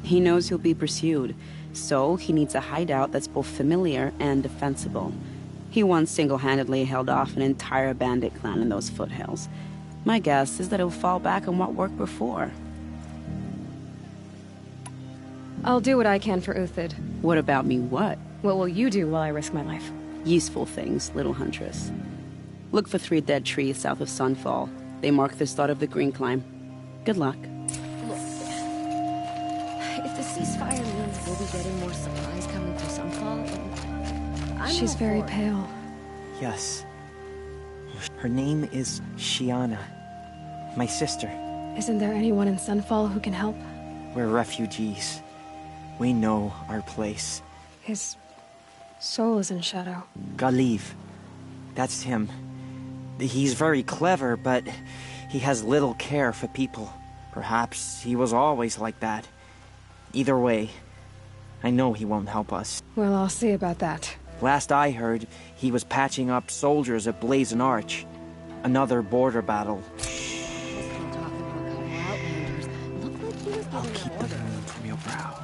He knows he'll be pursued, so he needs a hideout that's both familiar and defensible. He once single-handedly held off an entire bandit clan in those foothills. My guess is that he'll fall back on what worked before.
I'll do what I can for Uthid.
What about me, what?
What will you do while I risk my life?
Useful things, little huntress. Look for 3 dead trees south of Sunfall. They mark the start of the Green Climb. Good luck.
Look, if the ceasefire means we'll be getting more supplies coming through Sunfall, then
She's very pale.
Yes. Her name is Shiana. My sister.
Isn't there anyone in Sunfall who can help?
We're refugees. We know our place.
His soul is in shadow.
Galiv. That's him. He's very clever, but he has little care for people. Perhaps he was always like that. Either way, I know he won't help us.
Well, I'll see about that.
Last I heard, he was patching up soldiers at Blazon Arch. Another border battle. I'll keep the moon from your brow.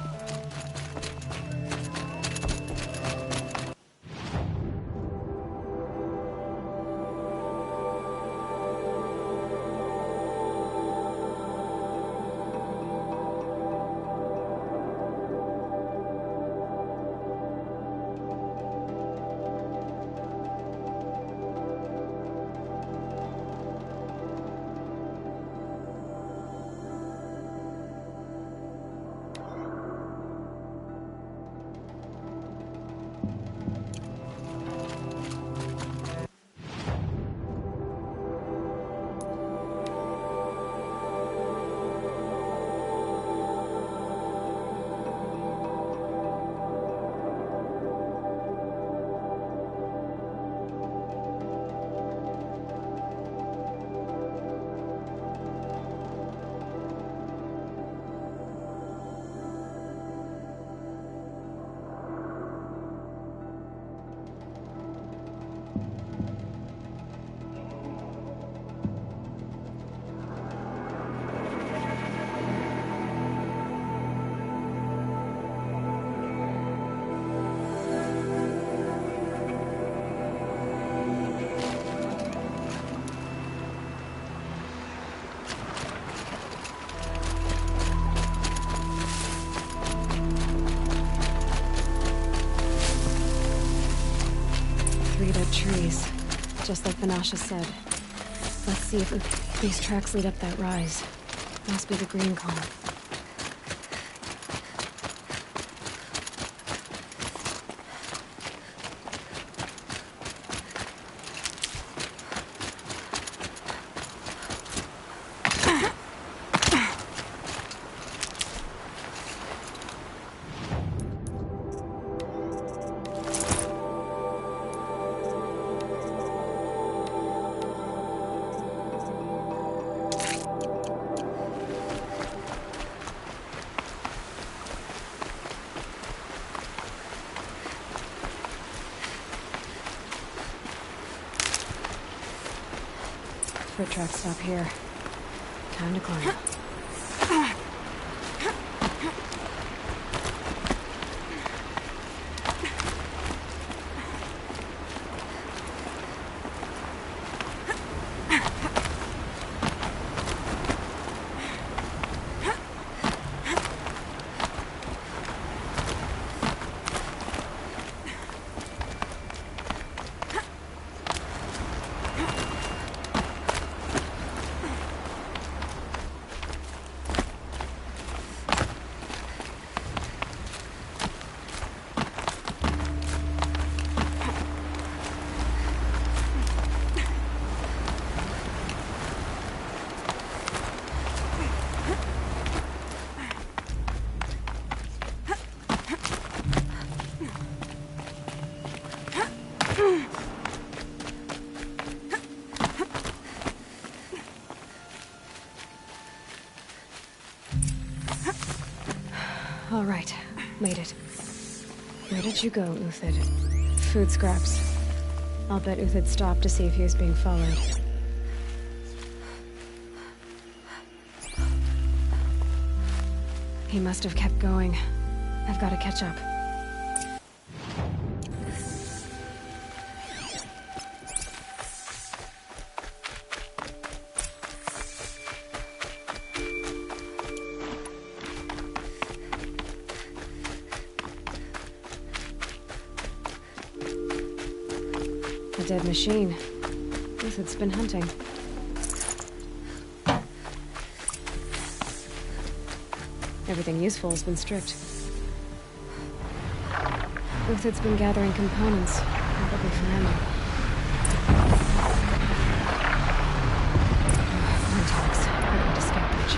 Trees, just like Vanasha said. Let's see if these tracks lead up that rise. Must be the green column. Foot tracks stop here. Time to climb. All right, made it. Where did you go, Uthid? Food scraps. I'll bet Uthid stopped to see if he was being followed. He must have kept going. I've got to catch up. A dead machine. Uthid's been hunting. Everything useful has been stripped. Uthid's been gathering components, probably for ammo. Contacts. I need to scavenge.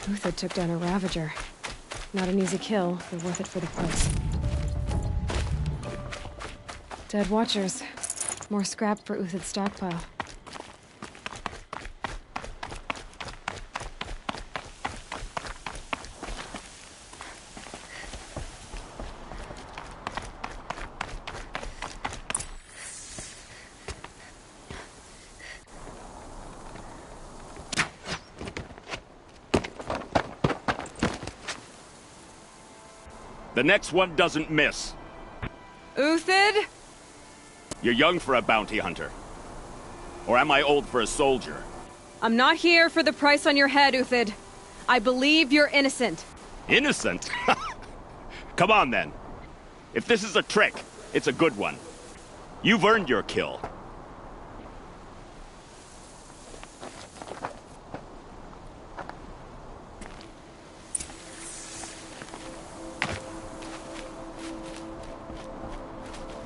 Uthid took down a Ravager. Not an easy kill, but worth it for the price. Dead Watchers. More scrap for Uthid's stockpile.
The next one doesn't miss.
Uthid?
You're young for a bounty hunter. Or am I old for a soldier?
I'm not here for the price on your head, Uthid. I believe you're innocent.
Innocent? Come on, then. If this is a trick, it's a good one. You've earned your kill.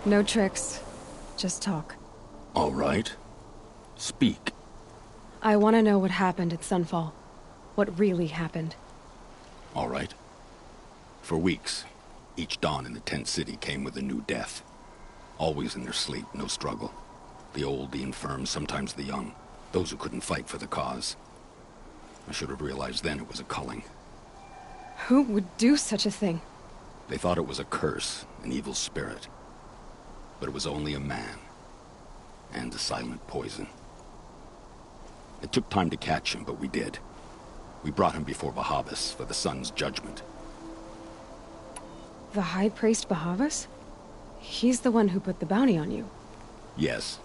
No tricks. Just talk.
All right. Speak.
I want to know what happened at Sunfall. What really happened.
All right. For weeks, each dawn in the tent city came with a new death. Always in their sleep, no struggle. The old, the infirm, sometimes the young. Those who couldn't fight for the cause. I should have realized then it was a culling.
Who would do such a thing?
They thought it was a curse, an evil spirit. But it was only a man. And a silent poison. It took time to catch him, but we did. We brought him before Bahavas for the sun's judgment.
The High Priest Bahavas? He's the one who put the bounty on you.
Yes.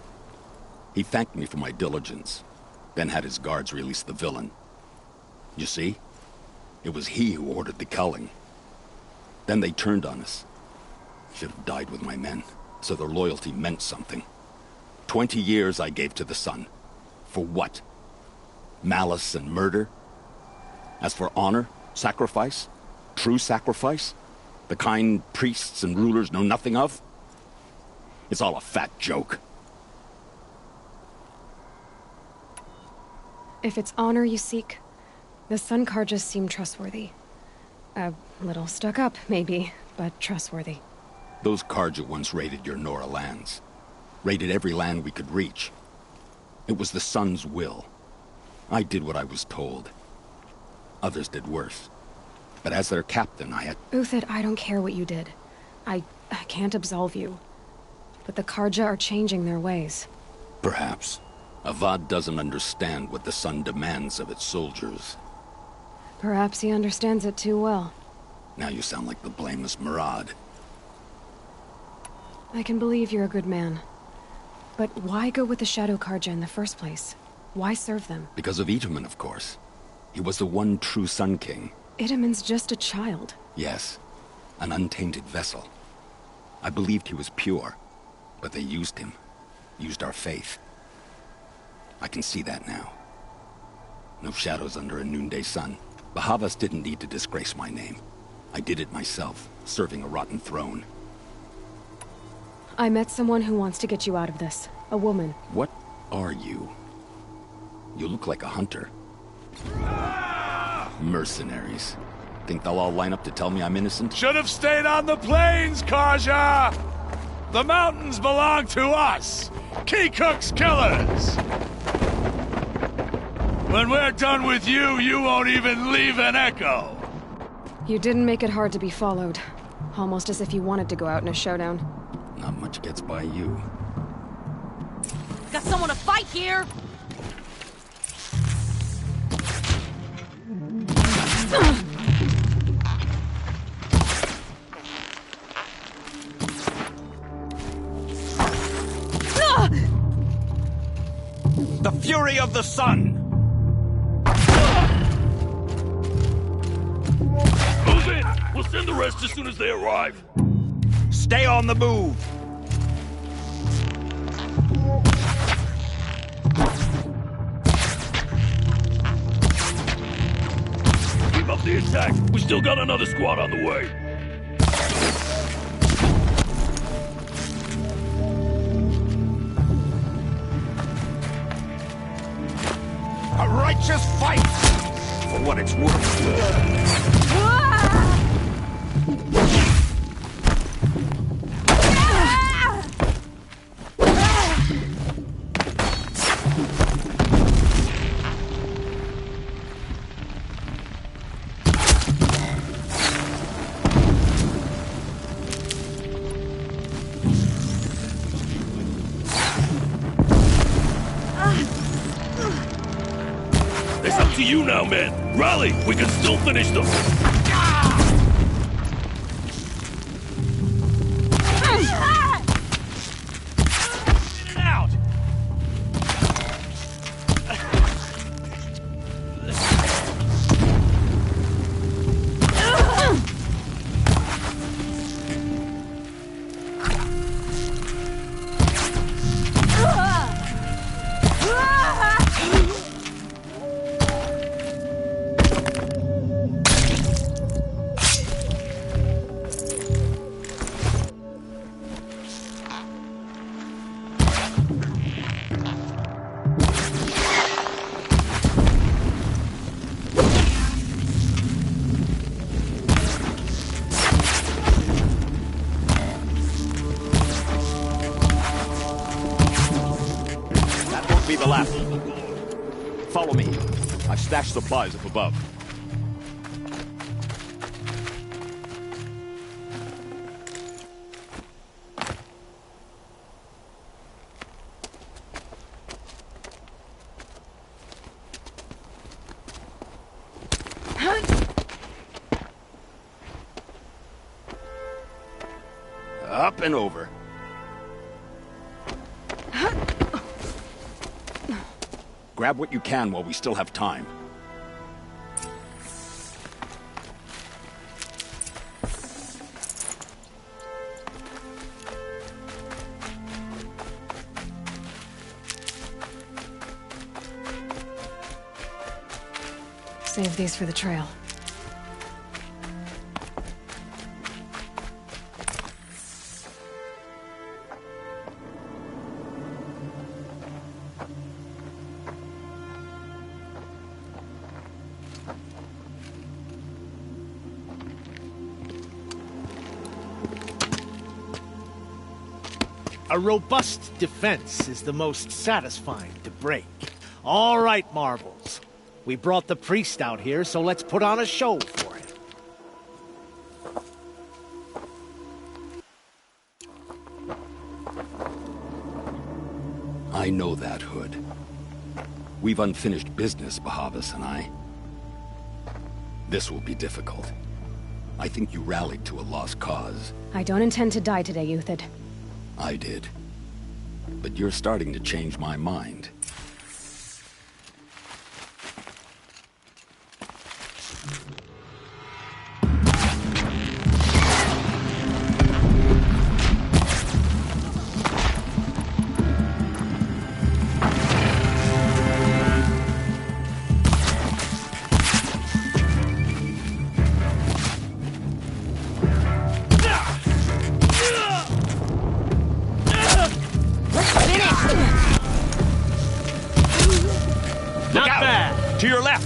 He thanked me for my diligence, then had his guards release the villain. You see? It was he who ordered the culling. Then they turned on us. Should have died with my men, so their loyalty meant something. 20 years I gave to the sun. For what? Malice and murder? As for honor, sacrifice, true sacrifice, the kind priests and rulers know nothing of? It's all a fat joke.
If it's honor you seek, the Sun Karjas seem trustworthy. A little stuck up, maybe, but trustworthy.
Those Karja once raided your Nora lands. Raided every land we could reach. It was the Sun's will. I did what I was told. Others did worse. But as their captain, I had...
Uthid, I don't care what you did. I can't absolve you. But the Karja are changing their ways.
Perhaps. Avad doesn't understand what the Sun demands of its soldiers.
Perhaps he understands it too well.
Now you sound like the blameless Murad.
I can believe you're a good man. But why go with the Shadow Karja in the first place? Why serve them?
Because of Itaman, of course. He was the one true Sun King.
Itaman's just a child.
Yes. An untainted vessel. I believed he was pure. But they used him. Used our faith. I can see that now. No shadows under a noonday sun. Bahavas didn't need to disgrace my name. I did it myself, serving a rotten throne.
I met someone who wants to get you out of this. A woman.
What are you? You look like a hunter. Mercenaries. Think they'll all line up to tell me I'm innocent?
Should have stayed on the plains, Karja! The mountains belong to us! Keycook's killers! When we're done with you, you won't even leave an echo!
You didn't make it hard to be followed. Almost as if you wanted to go out in a showdown.
Not much gets by you.
Got someone to fight here!
The fury of the sun!
Move in! We'll send the rest as soon as they arrive.
Stay on the move!
Keep up the attack! We still got another squad on the way!
A righteous fight! For what it's worth.
It's up to you now, man. Rally! We can still finish them!
The last. Follow me. I've stashed supplies up above.
Up and over. Grab what you can while we still have time.
Save these for the trail.
A robust defense is the most satisfying to break. All right, Marbles. We brought the priest out here, so let's put on a show for him.
I know that, Hood. We've unfinished business, Bahavas and I. This will be difficult. I think you rallied to a lost cause.
I don't intend to die today, Euthyd.
I did. But you're starting to change my mind.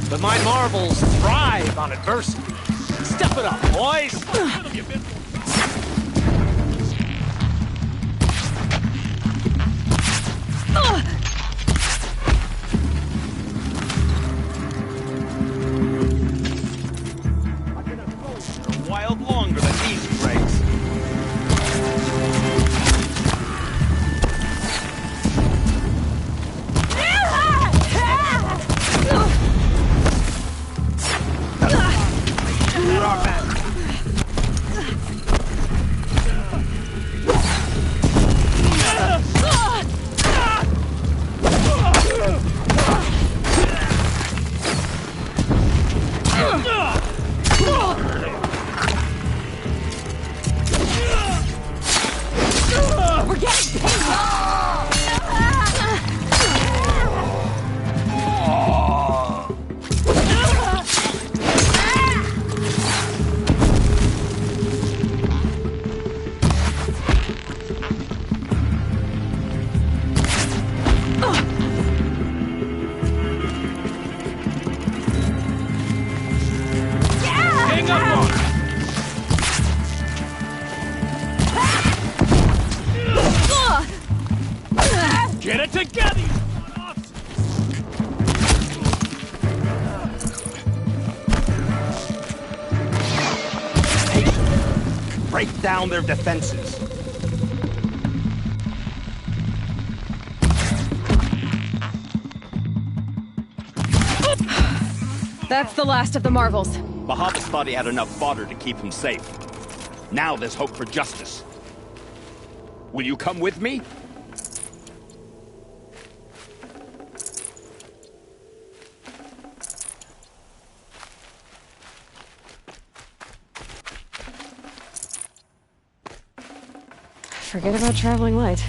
But my marbles thrive on adversity. Step it up, boys!
A while longer than these breaks.
Get it together!
Break down their defenses.
That's the last of the Marvels.
Bahavas thought he had enough fodder to keep him safe. Now there's hope for justice. Will you come with me?
Forget about traveling light.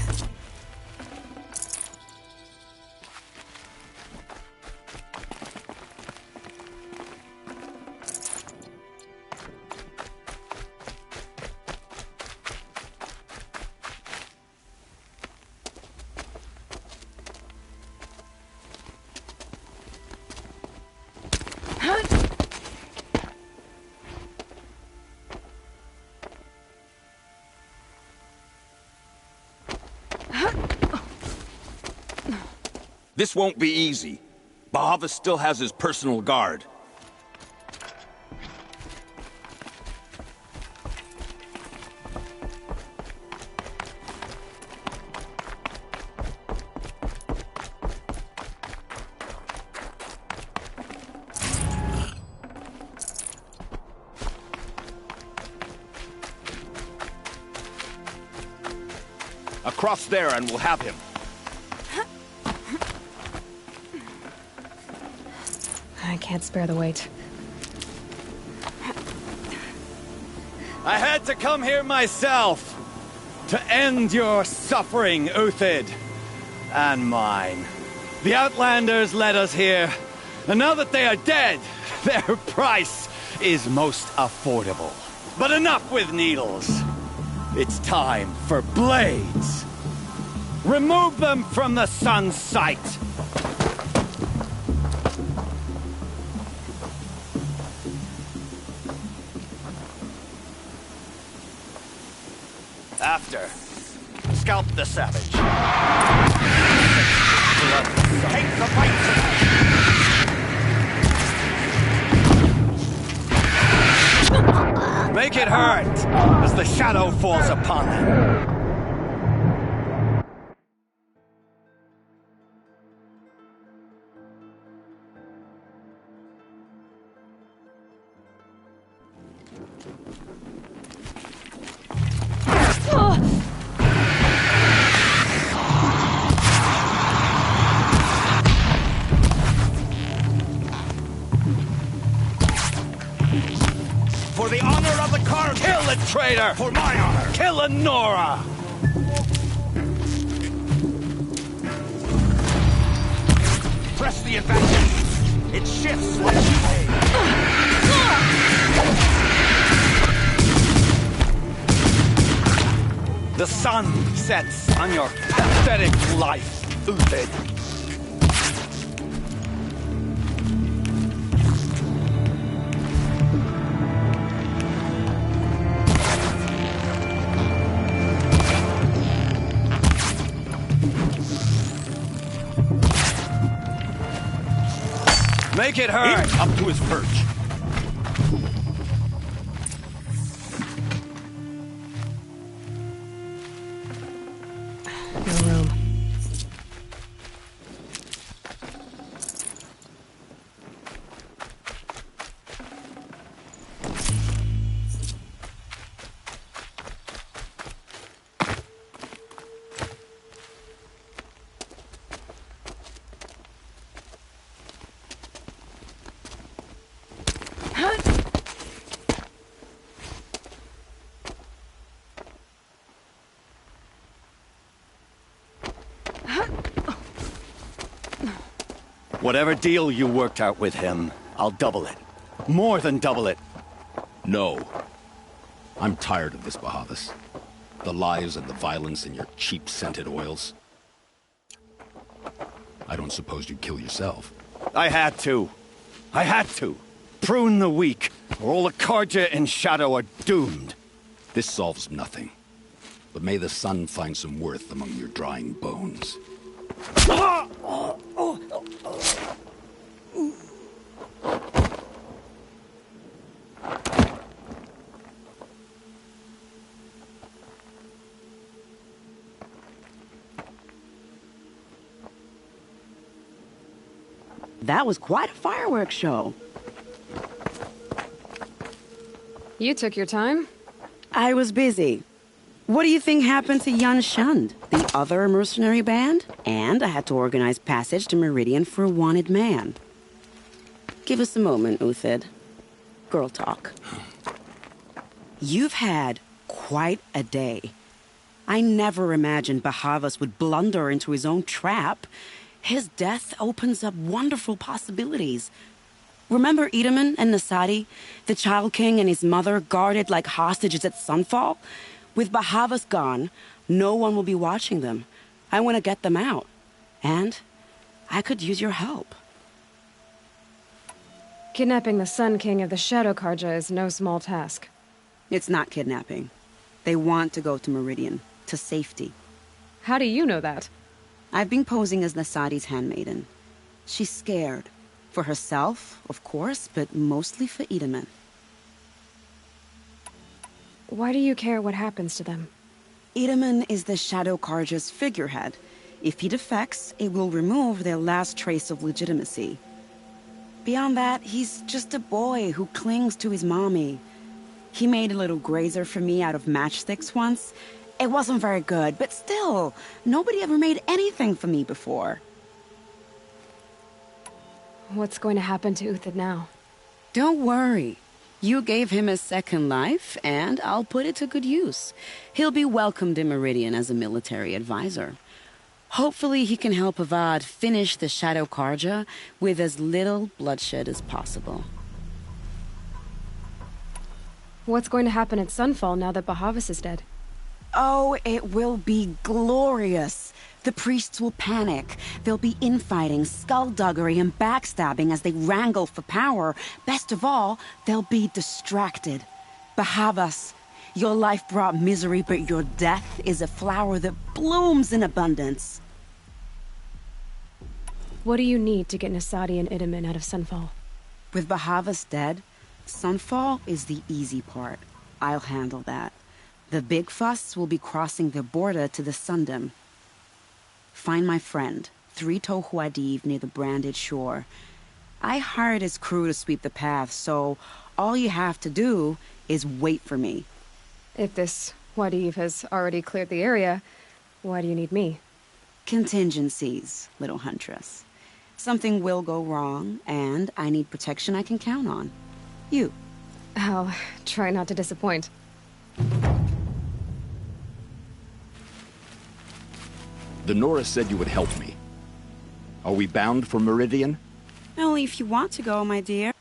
This won't be easy. Bahavas still has his personal guard. Across there and we'll have him.
I can't spare the weight.
I had to come here myself to end your suffering, Euthyd, and mine. The Outlanders led us here, and now that they are dead, their price is most affordable. But enough with needles. It's time for blades. Remove them from the sun's sight. scalp the savage. Take the fight tonight. Make it hurt as the shadow falls upon them.
For the honor of the car,
kill the traitor!
For my honor!
Kill Nora!
Press the advantage! It shifts when you pay!
The sun sets on your pathetic life, Uthid. Make it hurt!
Up to his perch.
No room.
Whatever deal you worked out with him, I'll double it. More than double it.
No. I'm tired of this, Bahavas. The lies and the violence and your cheap-scented oils. I don't suppose you'd kill yourself.
I had to. I had to. Prune the weak, or all the Karja in Shadow are doomed.
This solves nothing. But may the sun find some worth among your drying bones.
That was quite a fireworks show.
You took your time?
I was busy. What do you think happened to Yan Shund, the other mercenary band? And I had to organize passage to Meridian for a wanted man. Give us a moment, Uthid. Girl talk. You've had quite a day. I never imagined Bahavas would blunder into his own trap. His death opens up wonderful possibilities. Remember Edaman and Nasadi, the Child King and his mother guarded like hostages at Sunfall? With Bahavas gone, no one will be watching them. I want to get them out. And I could use your help.
Kidnapping the Sun King of the Shadow Karja is no small task.
It's not kidnapping. They want to go to Meridian, to safety.
How do you know that?
I've been posing as Nasadi's handmaiden. She's scared. For herself, of course, but mostly for Edaman.
Why do you care what happens to them?
Edaman is the Shadow Karja's figurehead. If he defects, it will remove their last trace of legitimacy. Beyond that, he's just a boy who clings to his mommy. He made a little grazer for me out of matchsticks once. It wasn't very good, but still, nobody ever made anything for me before.
What's going to happen to Uthid now?
Don't worry. You gave him a second life, and I'll put it to good use. He'll be welcomed in Meridian as a military advisor. Hopefully he can help Avad finish the Shadow Karja with as little bloodshed as possible.
What's going to happen at Sunfall now that Bahavas is dead?
Oh, it will be glorious. The priests will panic. There'll be infighting, skullduggery, and backstabbing as they wrangle for power. Best of all, they'll be distracted. Bahavas, Your life brought misery, but your death is a flower that blooms in abundance.
What do you need to get Nasadi and Idaman out of Sunfall?
With Bahavas dead, Sunfall is the easy part. I'll handle that. The big fuss will be crossing the border to the Sundom. Find my friend, 3 Tohuadiv near the branded shore. I hired his crew to sweep the path, so all you have to do is wait for me.
If this Wadiv has already cleared the area, why do you need me?
Contingencies, little huntress. Something will go wrong, and I need protection I can count on. You.
I'll try not to disappoint.
The Nora said you would help me. Are we bound for Meridian?
Only if you want to go, my dear.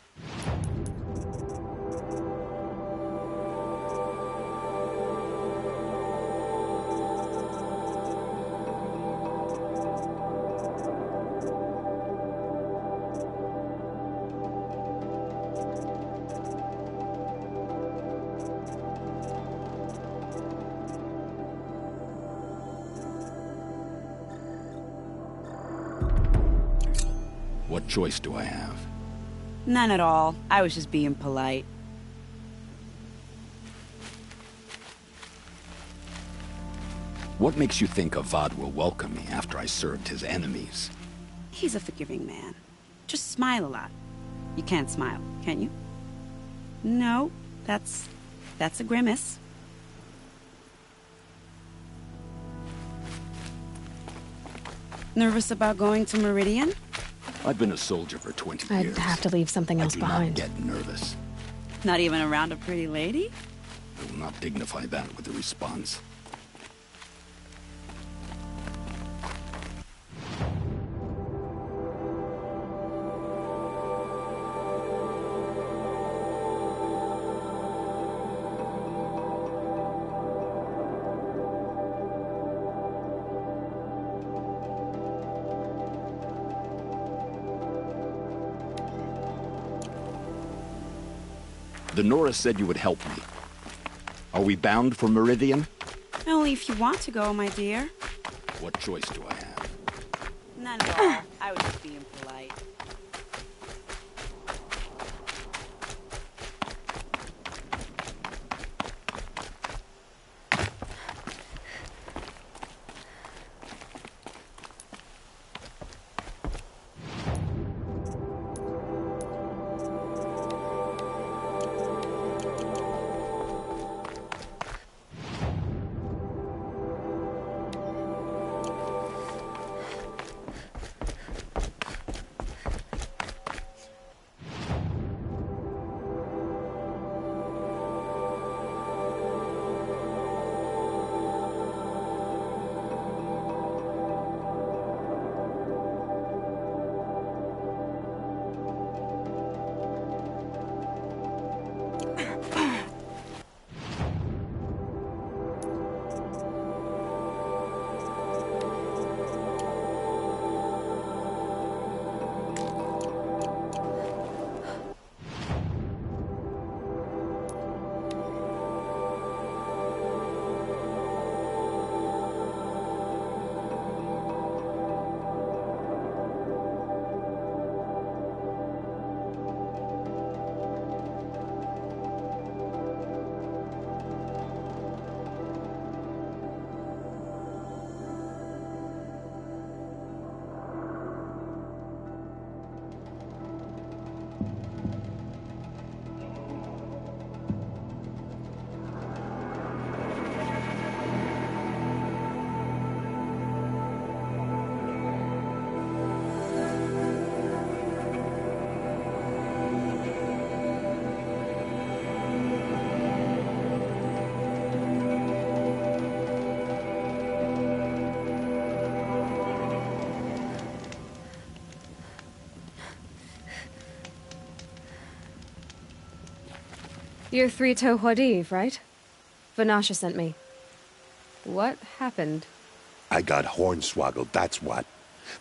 What choice do I have?
None at all. I was just being polite.
What makes you think Avad will welcome me after I served his enemies?
He's a forgiving man. Just smile a lot. You can't smile, can you? No, that's a grimace. Nervous about going to Meridian?
I've been a soldier for 20 years.
I'd have to leave something else behind.
I do not get nervous.
Not even around a pretty lady?
I will not dignify that with a response. The Nora said you would help me. Are we bound for Meridian?
Only if you want to go, my dear.
What choice do I have?
None at all. I was just being polite.
You're 3 Tohuadiv, right? Vanasha sent me. What happened?
I got hornswoggled, that's what.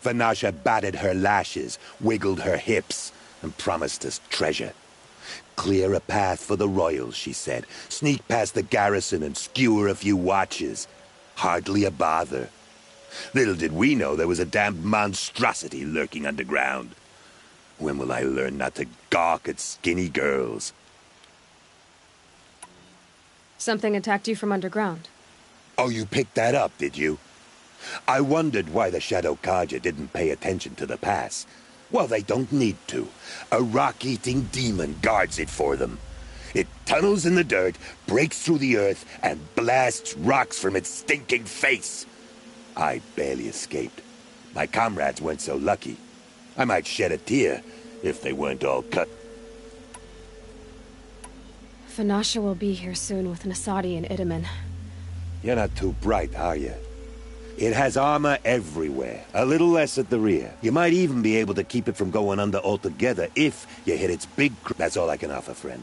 Vanasha batted her lashes, wiggled her hips, and promised us treasure.
Clear a path for the royals, she said. Sneak past the garrison and skewer a few watches. Hardly a bother. Little did we know there was a damned monstrosity lurking underground. When will I learn not to gawk at skinny girls?
Something attacked you from underground.
Oh, you picked that up, did you? I wondered why the Shadow Kaja didn't pay attention to the pass. Well, they don't need to. A rock-eating demon guards it for them. It tunnels in the dirt, breaks through the earth, and blasts rocks from its stinking face. I barely escaped. My comrades weren't so lucky. I might shed a tear if they weren't all cut.
Vanasha will be here soon with Nasadi and Itamen.
You're not too bright, are you? It has armor everywhere, a little less at the rear. You might even be able to keep it from going under altogether if you hit its big... That's all I can offer, friend.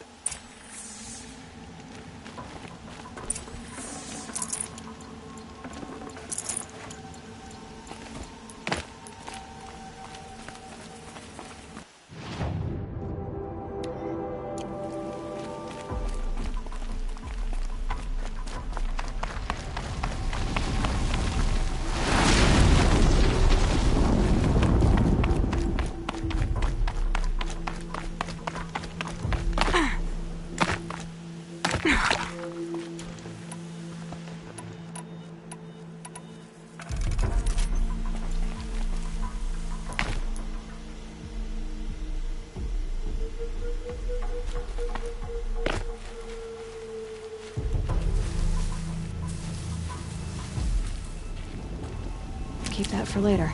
Keep that for later.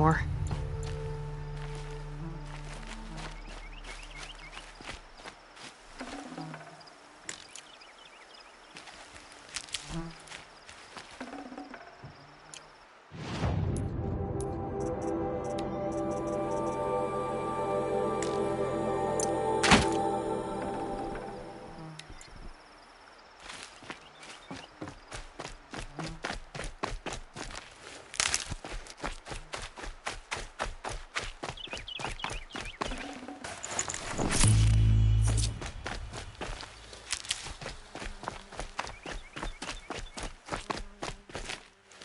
anymore.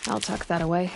I'll tuck that away.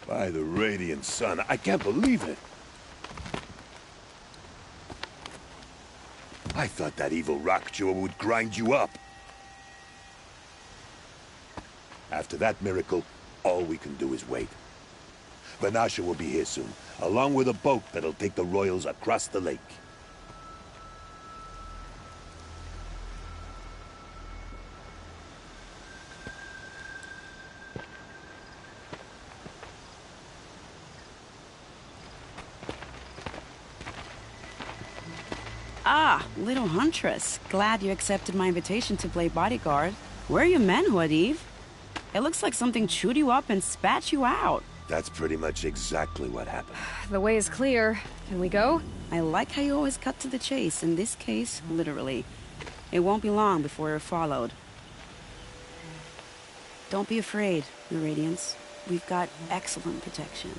By the radiant sun, I can't believe it. I thought that evil rock chewer would grind you up. After that miracle, all we can do is wait. Vanasha will be here soon, along with a boat that'll take the royals across the lake.
Ah, little huntress. Glad you accepted my invitation to play bodyguard. Where are your manhood, Eve? It looks like something chewed you up and spat you out.
That's pretty much exactly what happened.
The way is clear. Can we go?
I like how you always cut to the chase. In this case, literally. It won't be long before you're followed. Don't be afraid, the Radiance. We've got excellent protection.